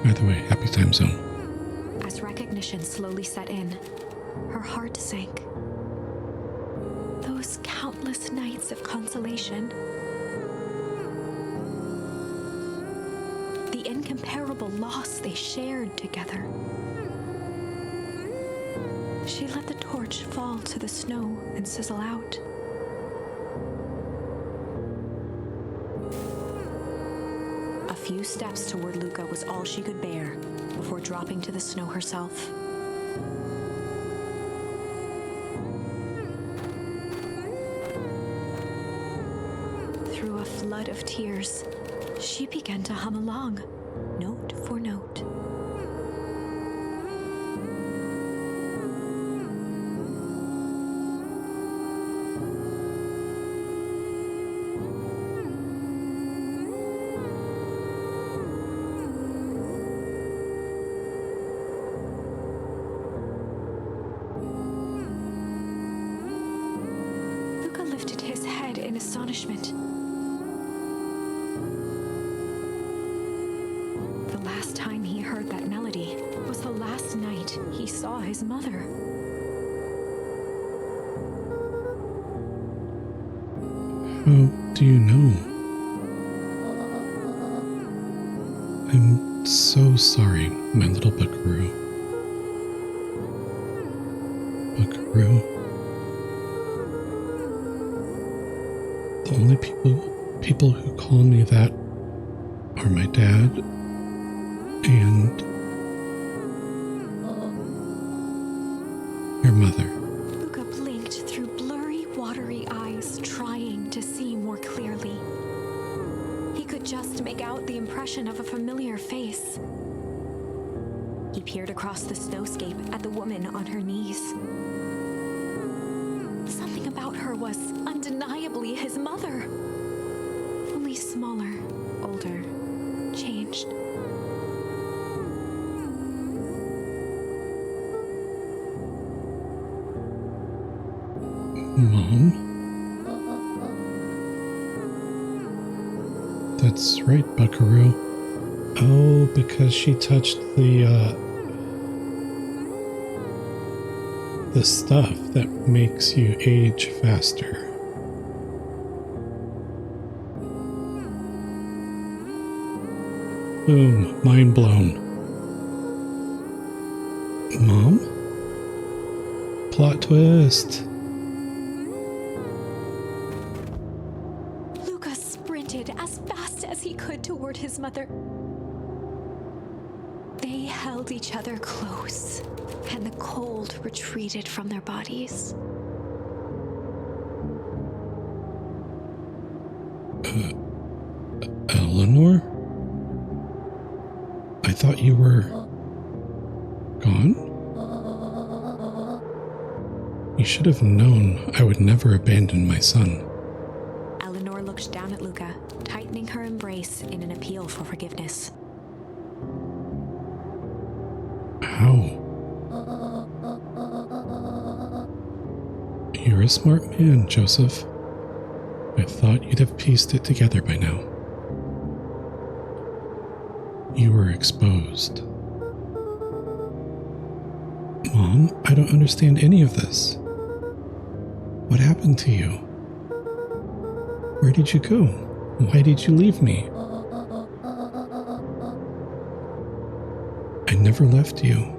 Either way, happy time zone. As recognition slowly set in, her heart sank. Those countless nights of consolation, the incomparable loss they shared together. She let the torch fall to the snow and sizzle out. A few steps toward Luca was all she could bear before dropping to the snow herself. Through a flood of tears, she began to hum along, note for note. Luca lifted his head in astonishment. The last time he heard that melody was the last night he saw his mother. How do you know? I'm so sorry, my little buckaroo. Buckaroo. The only people who call me that are my dad and your mother. Luca blinked through blurry, watery eyes, trying to see more clearly. He could just make out the impression of a familiar face. He peered across the snowscape at the woman on her knees. Something about her was undeniably his mother. Only smaller, older, changed. Mom? That's right, buckaroo. Oh, because she touched the stuff that makes you age faster. Boom, mind blown. Mom? Plot twist. Luca sprinted as fast as he could toward his mother. They held each other close, and the cold retreated from their bodies. Eleanor? I thought you were gone? You should have known I would never abandon my son. Eleanor looked down at Luca, tightening her embrace in an appeal for forgiveness. How? You're a smart man, Joseph. I thought you'd have pieced it together by now. You were exposed. Mom, I don't understand any of this. What happened to you? Where did you go? Why did you leave me? I never left you.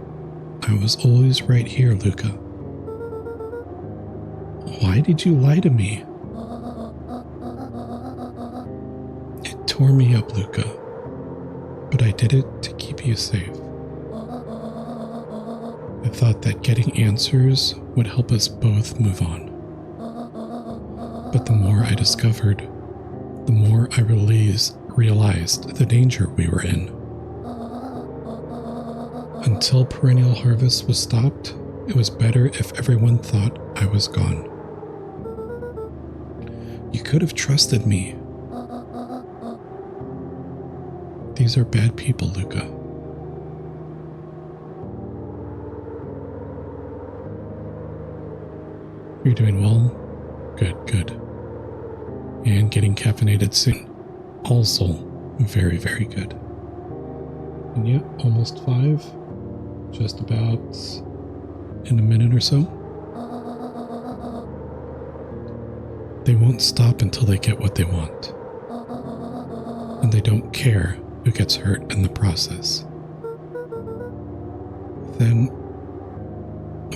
I was always right here, Luca. Why did you lie to me? It tore me up, Luca. But I did it to keep you safe. I thought that getting answers would help us both move on. But the more I discovered, the more I realized the danger we were in. Until perennial harvest was stopped, it was better if everyone thought I was gone. You could have trusted me. These are bad people, Luca. You're doing well? Good, good. And getting caffeinated soon. Also, very, very good. And yeah, almost 5. Just about in a minute or so. They won't stop until they get what they want. And they don't care who gets hurt in the process. Then,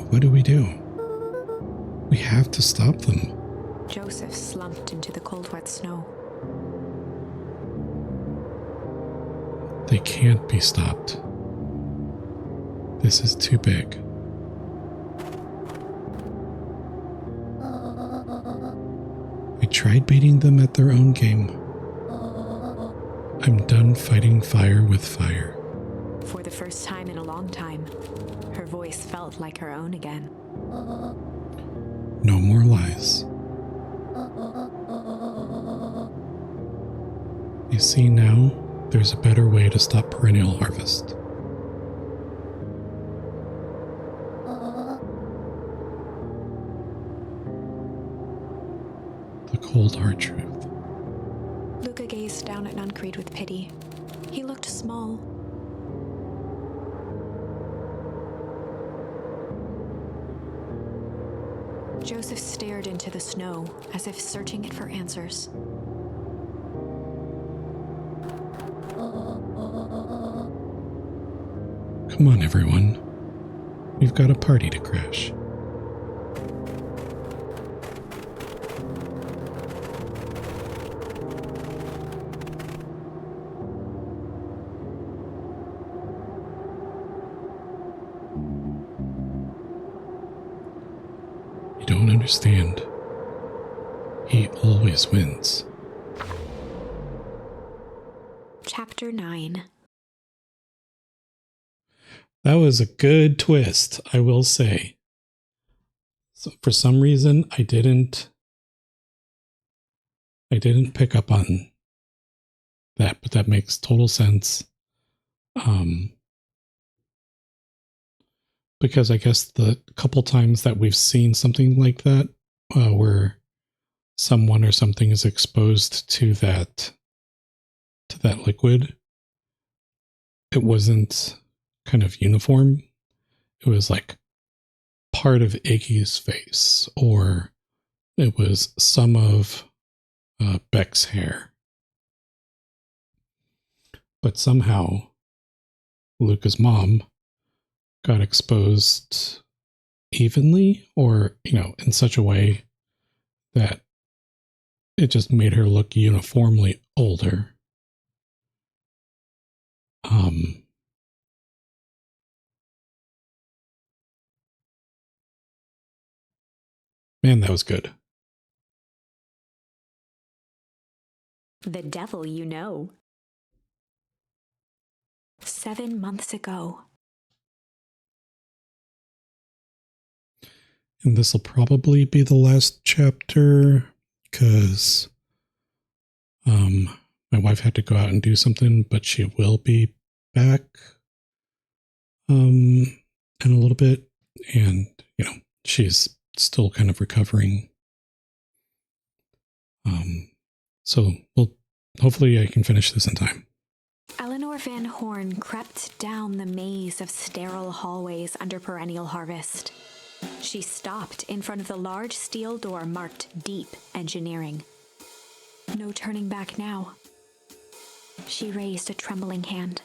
what do? We have to stop them. Joseph slumped into the cold, wet snow. They can't be stopped. This is too big. I tried beating them at their own game. I'm done fighting fire with fire. For the first time in a long time, her voice felt like her own again. No more lies. You see now, there's a better way to stop perennial harvest. The cold hard truth. Luca gazed down at Nuncreed with pity. He looked small. Joseph stared into the snow, as if searching it for answers. Come on, everyone. We've got a party to crash. You don't understand. He always wins. Chapter 9. That was a good twist, I will say. So for some reason, I didn't pick up on that, but that makes total sense. Because I guess the couple times that we've seen something like that, where someone or something is exposed to that liquid, it wasn't kind of uniform. It was like part of Iggy's face, or it was some of Beck's hair. But somehow Luca's mom got exposed evenly, or, in such a way that it just made her look uniformly older. Man, that was good. The devil you know. 7 months ago. And this will probably be the last chapter, because my wife had to go out and do something, but she will be back in a little bit. And, she's still kind of recovering. So hopefully I can finish this in time. Eleanor Van Horn crept down the maze of sterile hallways under perennial harvest. She stopped in front of the large steel door marked Deep Engineering. No turning back now. She raised a trembling hand.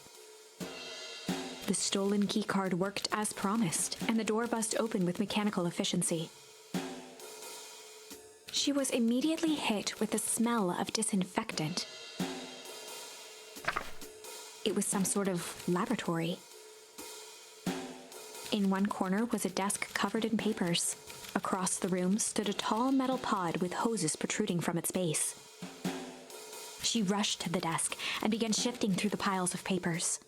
The stolen keycard worked as promised, and the door buzzed open with mechanical efficiency. She was immediately hit with the smell of disinfectant. It was some sort of laboratory. In one corner was a desk covered in papers. Across the room stood a tall metal pod with hoses protruding from its base. She rushed to the desk and began shifting through the piles of papers.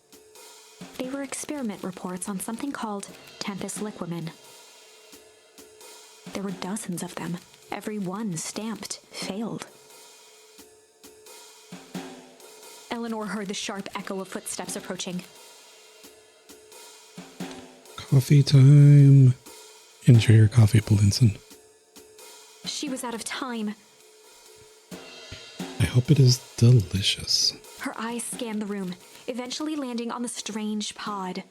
They were experiment reports on something called Tempest liquamen. There were dozens of them, every one stamped failed. Eleanor heard the sharp echo of footsteps approaching. Coffee time. Enjoy your coffee, Blinson. She was out of time. I hope it is delicious. Her eyes scanned the room, eventually landing on the strange pod.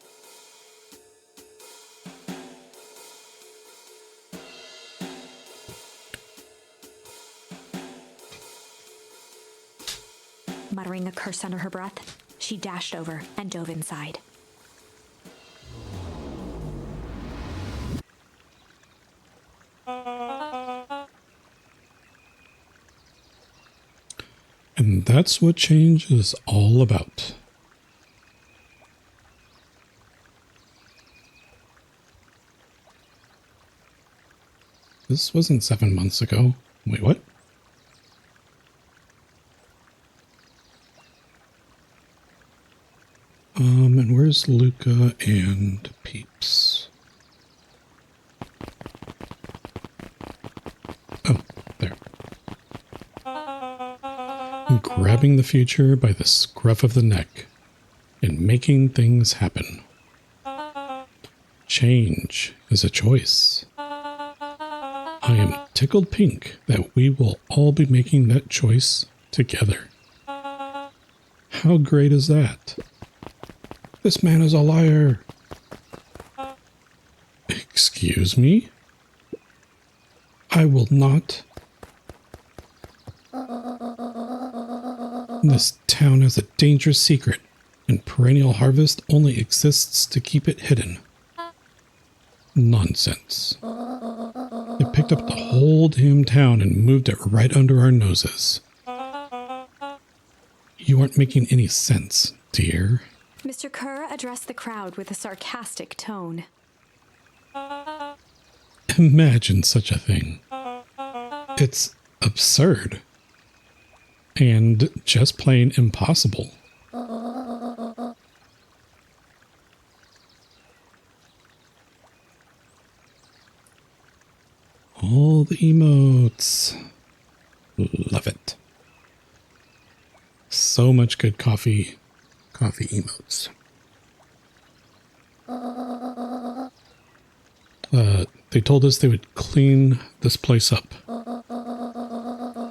Muttering a curse under her breath, she dashed over and dove inside. And that's what change is all about. This wasn't 7 months ago. Wait, what? And where's Luca and Peeps? Oh, there. Grabbing the future by the scruff of the neck and making things happen. Change is a choice. I am tickled pink that we will all be making that choice together. How great is that? This man is a liar. Excuse me? I will not. This town has a dangerous secret, and perennial harvest only exists to keep it hidden. Nonsense. They picked up the whole damn town and moved it right under our noses. You aren't making any sense, dear. Mr. Kerr addressed the crowd with a sarcastic tone. Imagine such a thing. It's absurd. And just plain impossible. All the emotes. Love it. So much good coffee emotes. They told us they would clean this place up.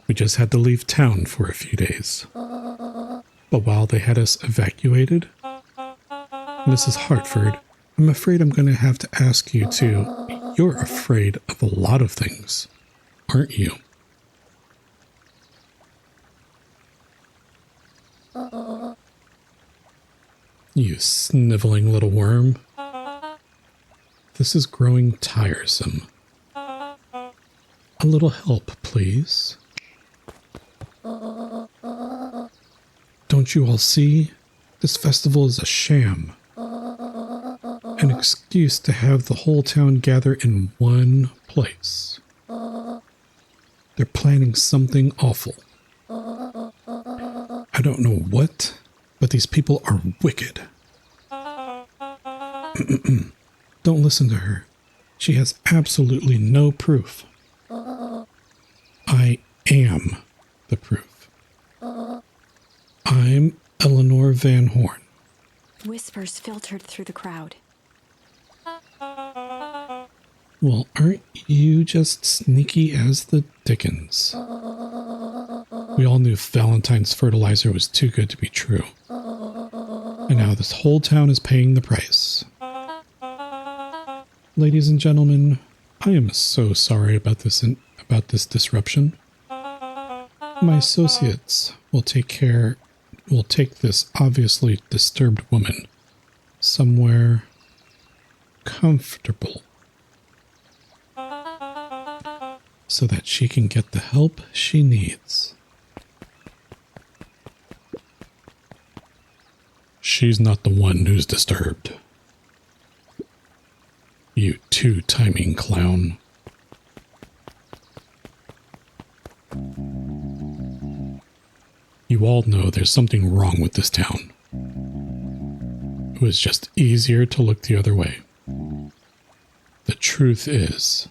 We just had to leave town for a few days. But while they had us evacuated, Mrs. Hartford, I'm afraid I'm going to have to ask you to. You're afraid of a lot of things, aren't you? You sniveling little worm. This is growing tiresome. A little help, please. Don't you all see? This festival is a sham. An excuse to have the whole town gather in one place. They're planning something awful. I don't know what, but these people are wicked. Don't listen to her. She has absolutely no proof. I am the proof. I'm Eleanor Van Horn. Whispers filtered through the crowd. Well, aren't you just sneaky as the dickens? We all knew Valentine's fertilizer was too good to be true. And now this whole town is paying the price. Ladies and gentlemen, I am so sorry about this disruption. My associates will take this obviously disturbed woman somewhere comfortable so that she can get the help she needs. She's not the one who's disturbed. You two-timing clown. You all know there's something wrong with this town. was just easier to look the other way. The truth is,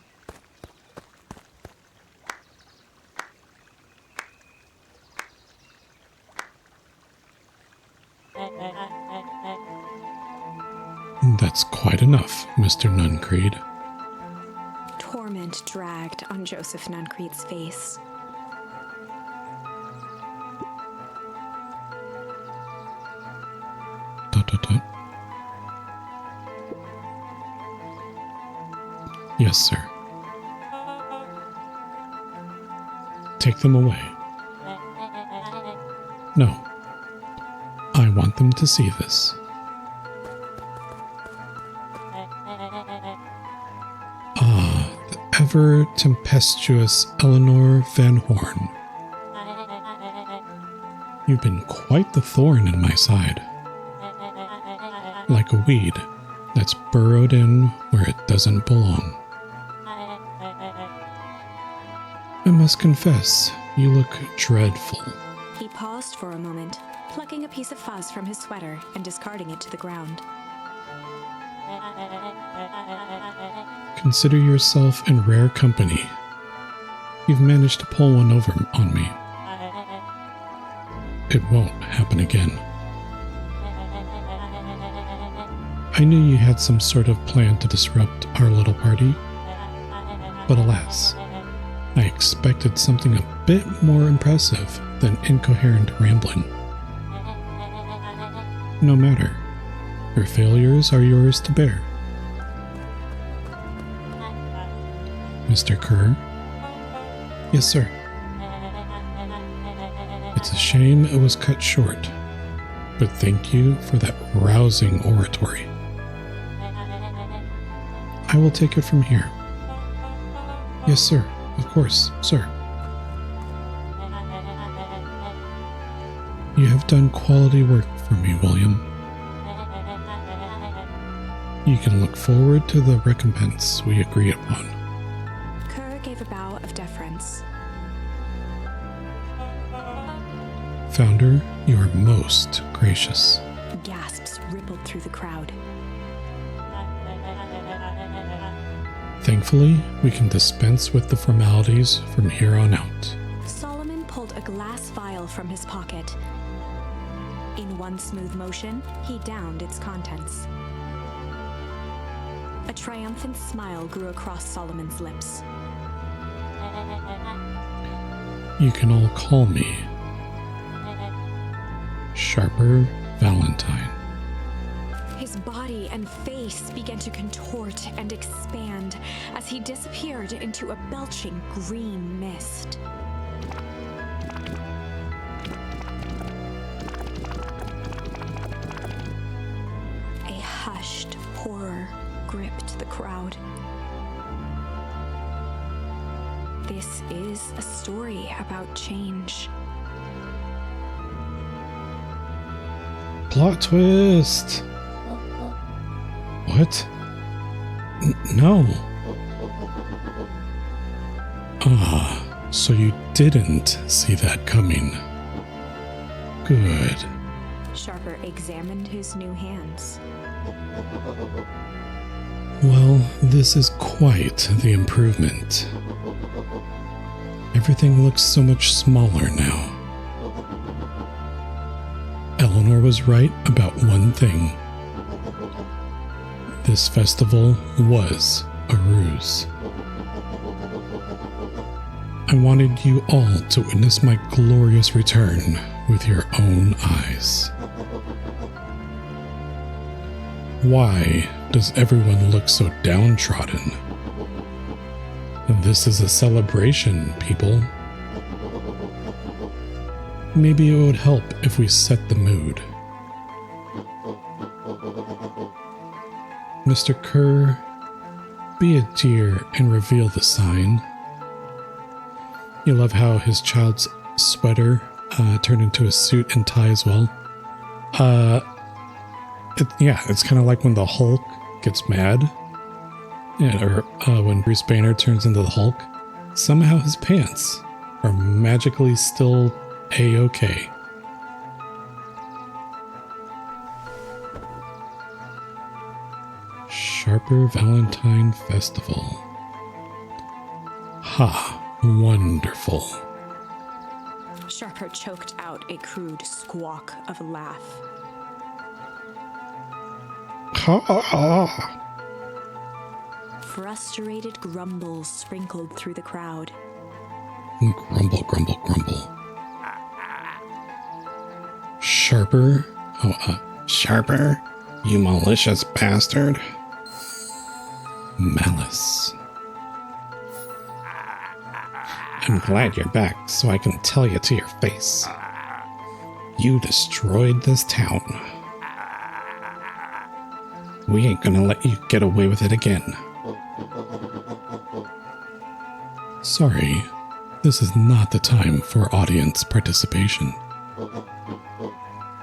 that's quite enough, Mr. Nuncreed. Torment dragged on Joseph Nuncreed's face. Dot, dot, dot. Yes, sir. Take them away. No. I want them to see this. The ever tempestuous Eleanor Van Horn. You've been quite the thorn in my side. Like a weed that's burrowed in where it doesn't belong. I must confess, you look dreadful. He paused for a moment, plucking a piece of fuzz from his sweater and discarding it to the ground. Consider yourself in rare company. You've managed to pull one over on me. It won't happen again. I knew you had some sort of plan to disrupt our little party, but alas, I expected something a bit more impressive than incoherent rambling. No matter. Your failures are yours to bear. Mr. Kerr? Yes, sir. It's a shame it was cut short, but thank you for that rousing oratory. I will take it from here. Yes, sir. Of course, sir. You have done quality work for me, William. You can look forward to the recompense we agree upon. Kerr gave a bow of deference. Founder, you are most gracious. Gasps rippled through the crowd. Thankfully, we can dispense with the formalities from here on out. Solomon pulled a glass vial from his pocket. In one smooth motion, he downed its contents. A triumphant smile grew across Solomon's lips. You can all call me Sharper Valentine. His body and face began to contort and expand as he disappeared into a belching green mist. A hushed horror gripped the crowd. This is a story about change. Plot twist! What? No. Ah, so you didn't see that coming. Good. Sharper examined his new hands. Well, this is quite the improvement. Everything looks so much smaller now. Eleanor was right about one thing. This festival was a ruse. I wanted you all to witness my glorious return with your own eyes. Why does everyone look so downtrodden? This is a celebration, people. Maybe it would help if we set the mood. Mr. Kerr, be a dear and reveal the sign. You love how his child's sweater turned into a suit and tie as well. It's kind of like when the Hulk gets mad. Or when Bruce Banner turns into the Hulk. Somehow his pants are magically still A-okay. Sharper Valentine Festival. Ha, wonderful. Sharper choked out a crude squawk of a laugh. Ha! Frustrated grumbles sprinkled through the crowd. Grumble, grumble, grumble. Sharper? Sharper? You malicious bastard. Malice. I'm glad you're back, so I can tell you to your face. You destroyed this town. We ain't gonna let you get away with it again. Sorry, this is not the time for audience participation.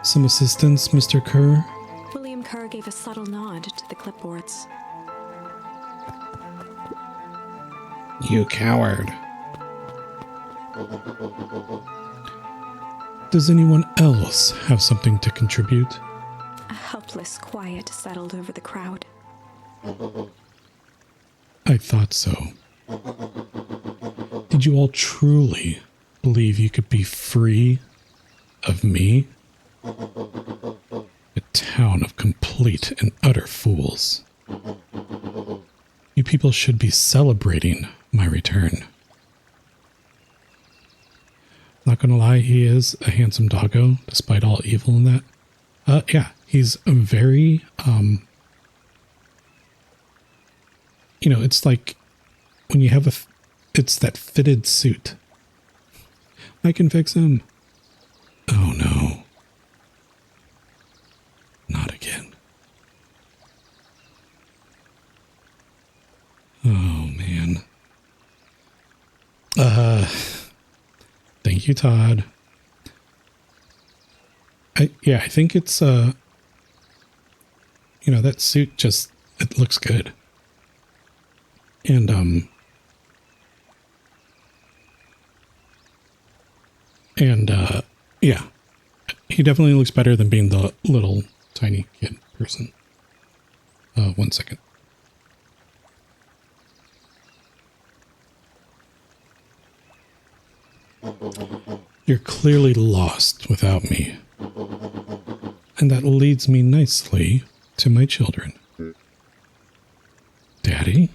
Some assistance, Mr. Kerr? William Kerr gave a subtle nod to the clipboards. You coward. Does anyone else have something to contribute? A helpless quiet settled over the crowd. I thought so. Did you all truly believe you could be free of me? A town of complete and utter fools. You people should be celebrating my return. Not gonna lie, he is a handsome doggo, despite all evil in that. Yeah, he's very, it's like when you have it's that fitted suit. I can fix him. Oh no. Not again. Oh man. Thank you, Todd. I think it's that suit just, it looks good. And yeah, he definitely looks better than being the little tiny kid person. 1 second. You're clearly lost without me. And that leads me nicely to my children. Daddy?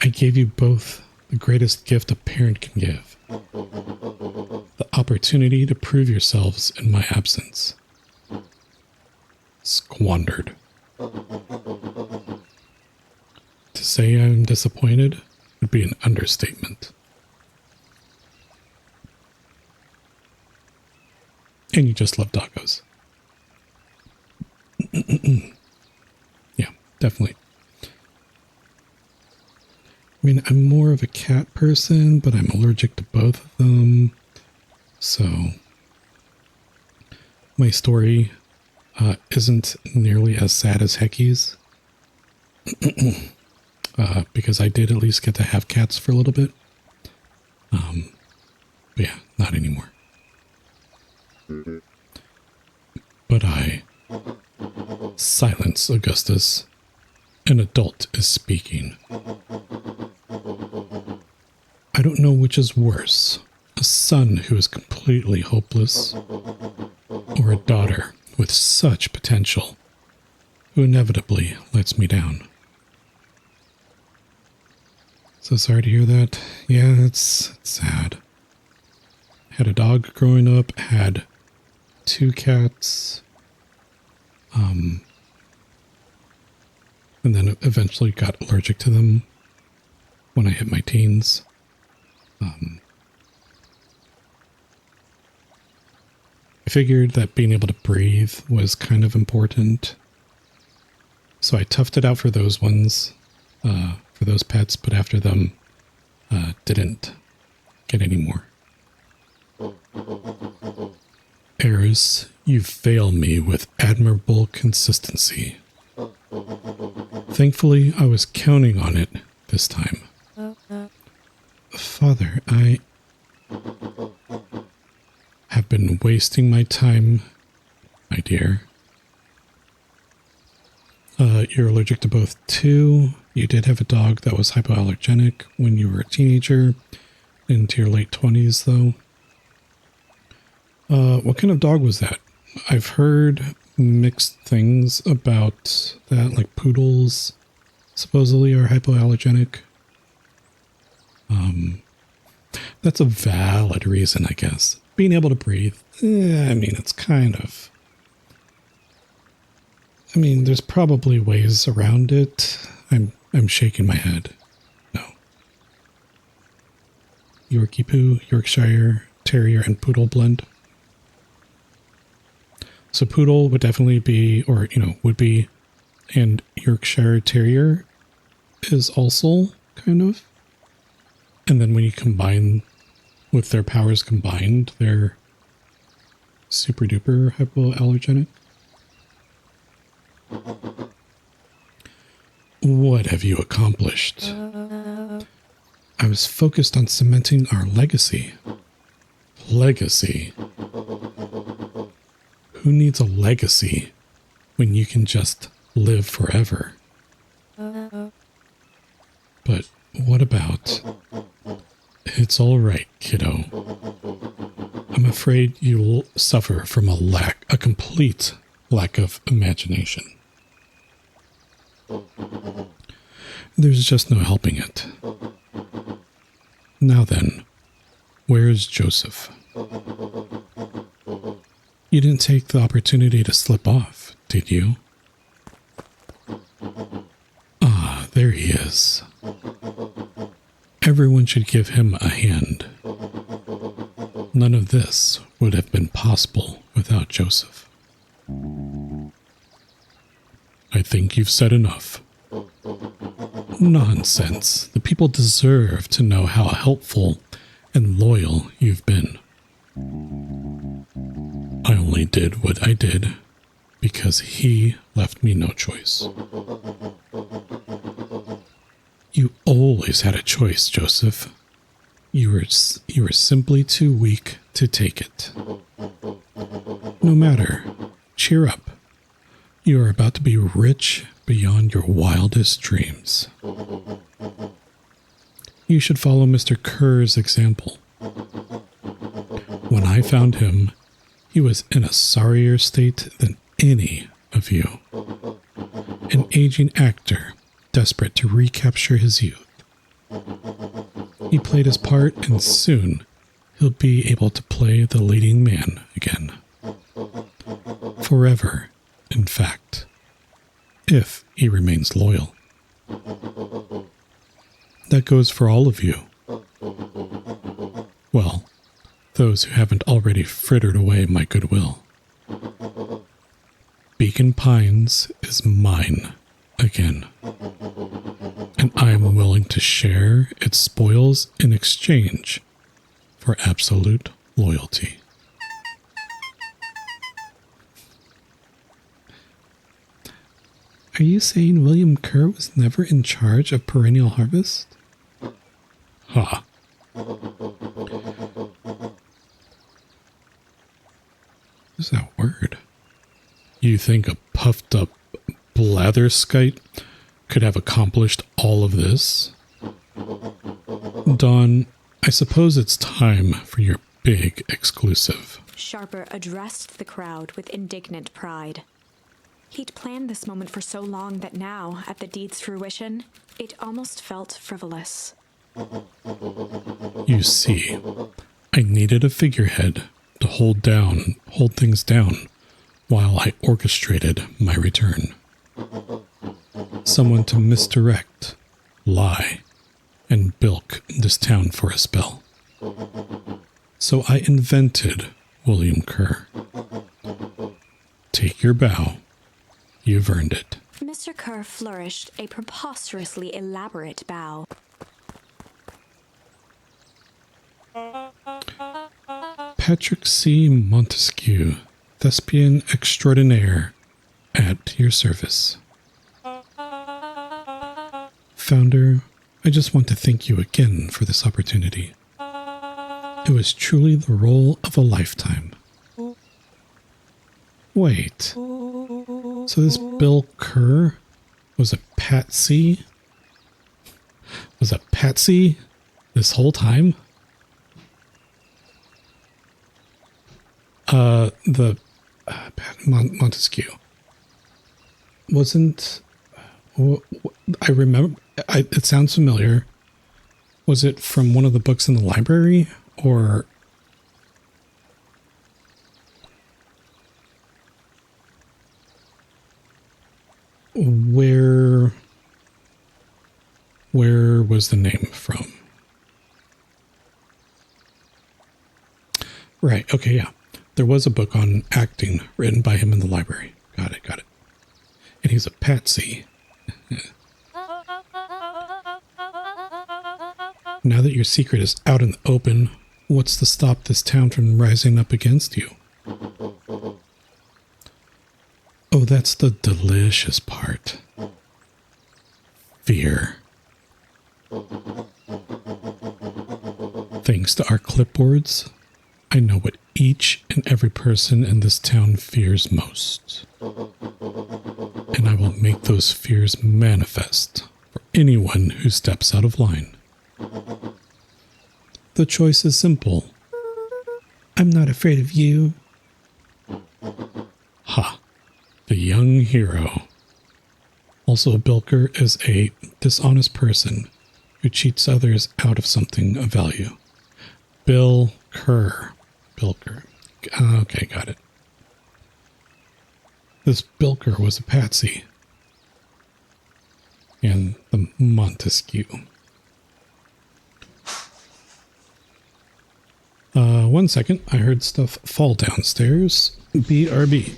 I gave you both the greatest gift a parent can give. The opportunity to prove yourselves in my absence. Squandered. To say I'm disappointed would be an understatement. And you just love doggos. Yeah, definitely. I mean, I'm more of a cat person, but I'm allergic to both of them. So my story isn't nearly as sad as Hecky's. Because I did at least get to have cats for a little bit. But yeah, not anymore. But silence, Augustus. An adult is speaking. I don't know which is worse, a son who is completely hopeless, or a daughter with such potential who inevitably lets me down. So sorry to hear that. Yeah, it's sad. Had a dog growing up, had 2 cats, and then eventually got allergic to them when I hit my teens. I figured that being able to breathe was kind of important. So I toughed it out for those ones, for those pets, but after them, didn't get any more. Eris, you fail me with admirable consistency. Thankfully, I was counting on it this time. Father, I have been wasting my time, my dear. that you're allergic to both too. You did have a dog that was hypoallergenic when you were a teenager, into your late 20s though. What kind of dog was that? I've heard mixed things about that, like poodles supposedly are hypoallergenic. That's a valid reason, I guess. Being able to breathe, I mean, it's kind of... I mean, there's probably ways around it. I'm shaking my head. No. Yorkie Poo, Yorkshire Terrier, and Poodle blend. So Poodle would definitely be, or, would be, and Yorkshire Terrier is also kind of. And then when you combine with their powers combined, they're super duper hypoallergenic. What have you accomplished? I was focused on cementing our legacy. Legacy? Who needs a legacy when you can just live forever? But what about... It's all right, kiddo. I'm afraid you'll suffer from a complete lack of imagination. There's just no helping it. Now then, where's Joseph? You didn't take the opportunity to slip off, did you? Ah, there he is. Everyone should give him a hand. None of this would have been possible without Joseph. I think you've said enough. Nonsense. The people deserve to know how helpful and loyal you've been. I only did what I did because he left me no choice. You always had a choice, Joseph. You were simply too weak to take it. No matter. Cheer up. You are about to be rich beyond your wildest dreams. You should follow Mr. Kerr's example. When I found him, he was in a sorrier state than any of you. An aging actor desperate to recapture his youth. He played his part, and soon he'll be able to play the leading man again. Forever, in fact, if he remains loyal. That goes for all of you. Well, those who haven't already frittered away my goodwill. Beacon Pines is mine again, and I am willing to share its spoils in exchange for absolute loyalty. Are you saying William Kerr was never in charge of Perennial Harvest? Ha. What's that word? You think a puffed up blatherskite could have accomplished all of this? Dawn, I suppose it's time for your big exclusive. Sharper addressed the crowd with indignant pride. He'd planned this moment for so long that now, at the deed's fruition, it almost felt frivolous. You see, I needed a figurehead to hold things down while I orchestrated my return. Someone to misdirect, lie, and bilk this town for a spell. So I invented William Kerr. Take your bow. You've earned it. Mr. Kerr flourished a preposterously elaborate bow. Patrick C. Montesquieu, thespian extraordinaire, at your service. Founder, I just want to thank you again for this opportunity. It was truly the role of a lifetime. Wait, so this Bill Kerr Was it Patsy? Was it Patsy this whole time? Montesquieu. Wasn't... I remember... it sounds familiar. Was it from one of the books in the library? Or... Where was the name from? Right, okay, yeah. There was a book on acting written by him in the library. Got it, got it. And he's a patsy. Now that your secret is out in the open, what's to stop this town from rising up against you? Oh, that's the delicious part. Fear. Thanks to our clipboards, I know what each and every person in this town fears most. And I will make those fears manifest for anyone who steps out of line. The choice is simple. I'm not afraid of you. Ha. The young hero. Also, Bilker is a dishonest person who cheats others out of something of value. Bill Kerr. Bilker. Okay, got it. This Bilker was a patsy. And the Montesquieu. One second. I heard stuff fall downstairs. BRB.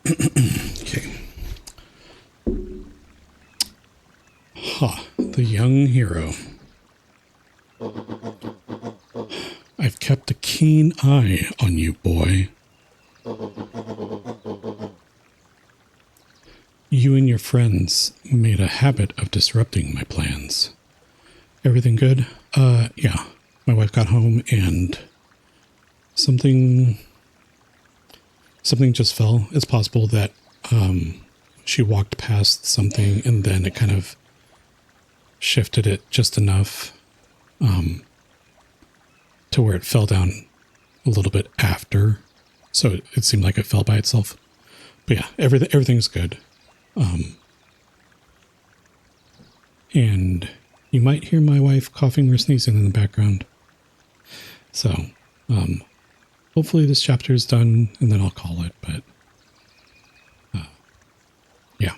Okay. Ha, the young hero. I've kept a keen eye on you, boy. You and your friends made a habit of disrupting my plans. Everything good? Yeah. My wife got home and something just fell. It's possible that she walked past something and then it kind of shifted it just enough to where it fell down a little bit after. So it seemed like it fell by itself. But yeah, everything's good. And you might hear my wife coughing or sneezing in the background. So, hopefully this chapter is done and then I'll call it, but yeah.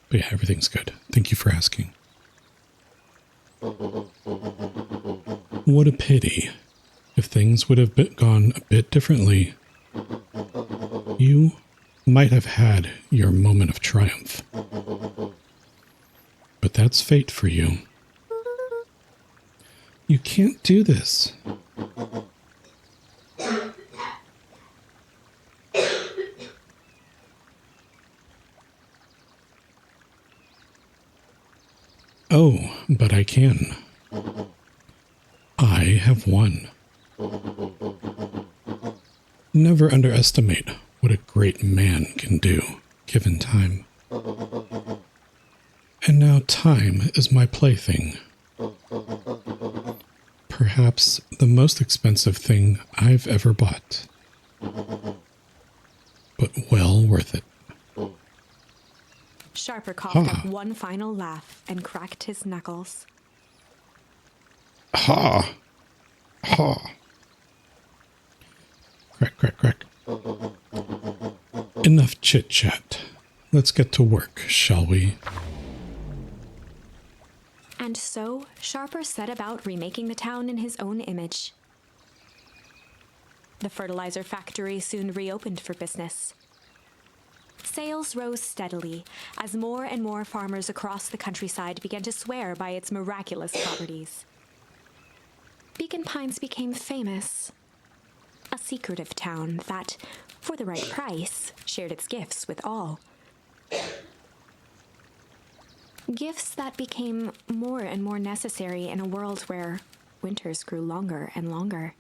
But yeah, everything's good. Thank you for asking. What a pity. If things would have gone a bit differently, you might have had your moment of triumph. But that's fate for you. You can't do this. Oh, but I can. I have won. Never underestimate what a great man can do, given time. And now time is my plaything. Perhaps the most expensive thing I've ever bought. But well worth it. Sharper coughed up one final laugh and cracked his knuckles. Ha! Ha! Crack, crack, crack. Enough chit-chat. Let's get to work, shall we? And so, Sharper set about remaking the town in his own image. The fertilizer factory soon reopened for business. Sales rose steadily as more and more farmers across the countryside began to swear by its miraculous properties. Beacon Pines became famous. A secretive town that, for the right price, shared its gifts with all. Gifts that became more and more necessary in a world where winters grew longer and longer.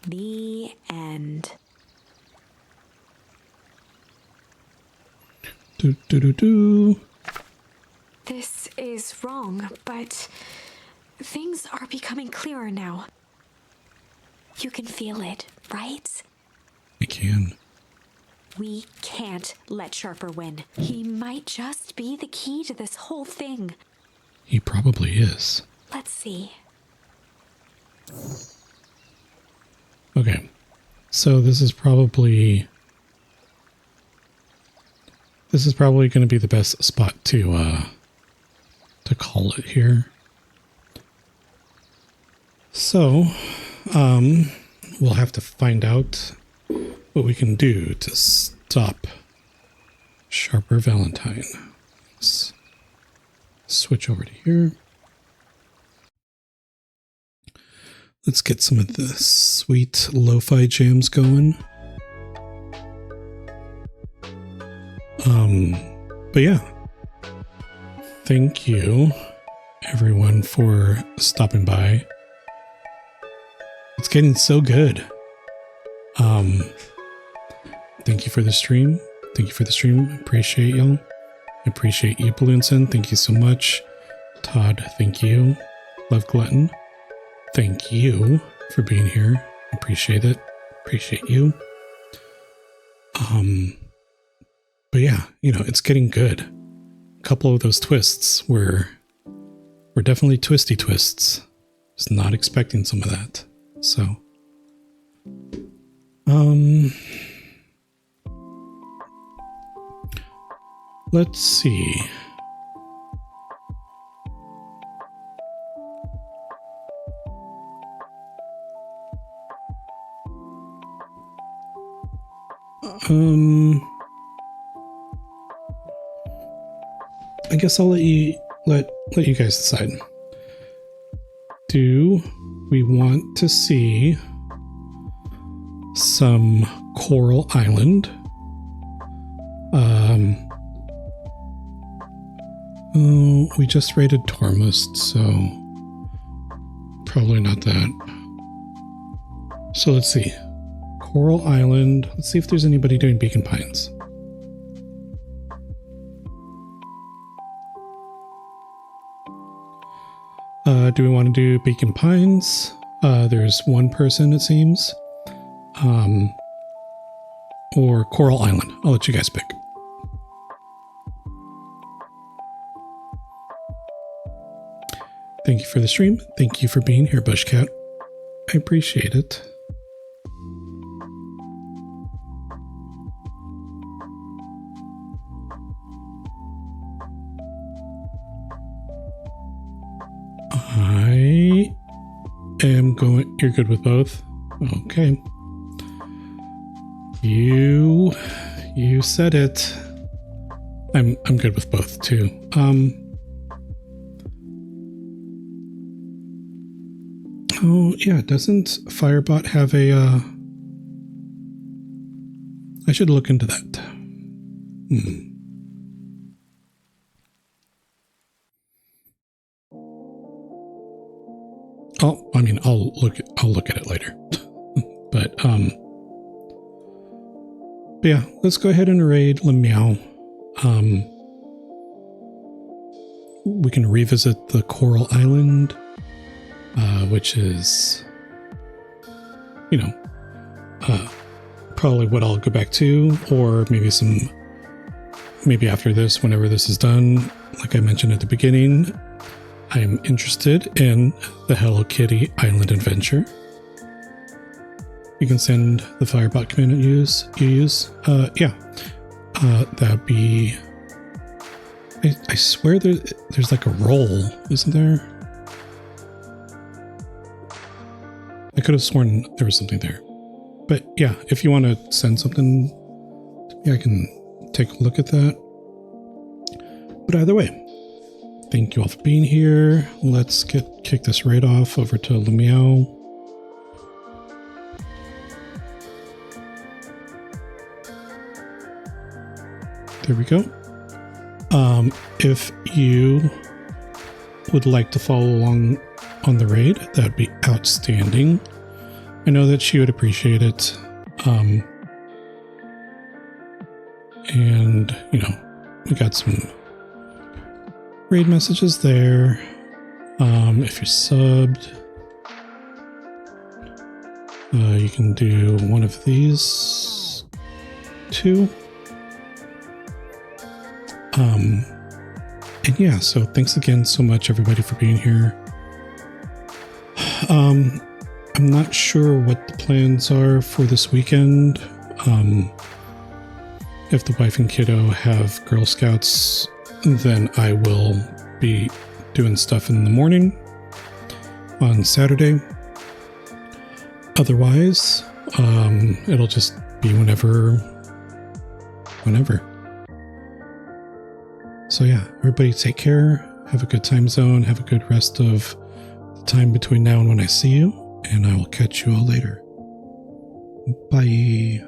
The end. This is wrong, but things are becoming clearer now. You can feel it, right? I can. We can't let Sharper win. He might just be the key to this whole thing. He probably is. Let's see. Okay. So this is probably going to be the best spot to call it here. So, we'll have to find out what we can do to stop Sharper Valentine. Let's switch over to here. Let's get some of the sweet lo-fi jams going. But yeah, thank you everyone for stopping by. It's getting so good. Thank you for the stream. Thank you for the stream. Appreciate y'all. I appreciate you, Balloonson. Thank you so much. Todd, thank you. Love Glutton. Thank you for being here. Appreciate it. Appreciate you. But yeah, you know, it's getting good. A couple of those twists were definitely twisty twists. Was not expecting some of that. So, let's see. I guess I'll let you guys decide. Do we want to see some Coral Island? Oh, we just raided Tormust, so probably not that. So let's see. Coral Island. Let's see if there's anybody doing Beacon Pines. Do we want to do Beacon Pines? There's one person, it seems. Or Coral Island. I'll let you guys pick. Thank you for the stream. Thank you for being here, Bushcat. I appreciate it. I am going. You're good with both? Okay. You said it. I'm good with both too. Oh yeah, doesn't Firebot have a I should look into that. Oh, I mean, I'll look at it later. But yeah, let's go ahead and raid Lemiao. We can revisit the Coral Island, which is, you know, probably what I'll go back to, or maybe after this, whenever this is done. Like I mentioned at the beginning, I am interested in the Hello Kitty Island adventure. you can send the Firebot command you use. That'd be... I swear there's like a roll, isn't there? I could have sworn there was something there. But yeah, if you want to send something to me, I can take a look at that. But either way, thank you all for being here. Let's kick this right off over to Lumiao. There we go. If you would like to follow along on the raid, that'd be outstanding. I know that she would appreciate it. And, you know, we got some raid messages there. If you're subbed, you can do one of these two. And yeah, so thanks again so much, everybody, for being here. I'm not sure what the plans are for this weekend. If the wife and kiddo have Girl Scouts, then I will be doing stuff in the morning on Saturday. Otherwise, it'll just be whenever. So yeah, everybody take care. Have a good time zone. Have a good rest of the time between now and when I see you. And I will catch you all later. Bye.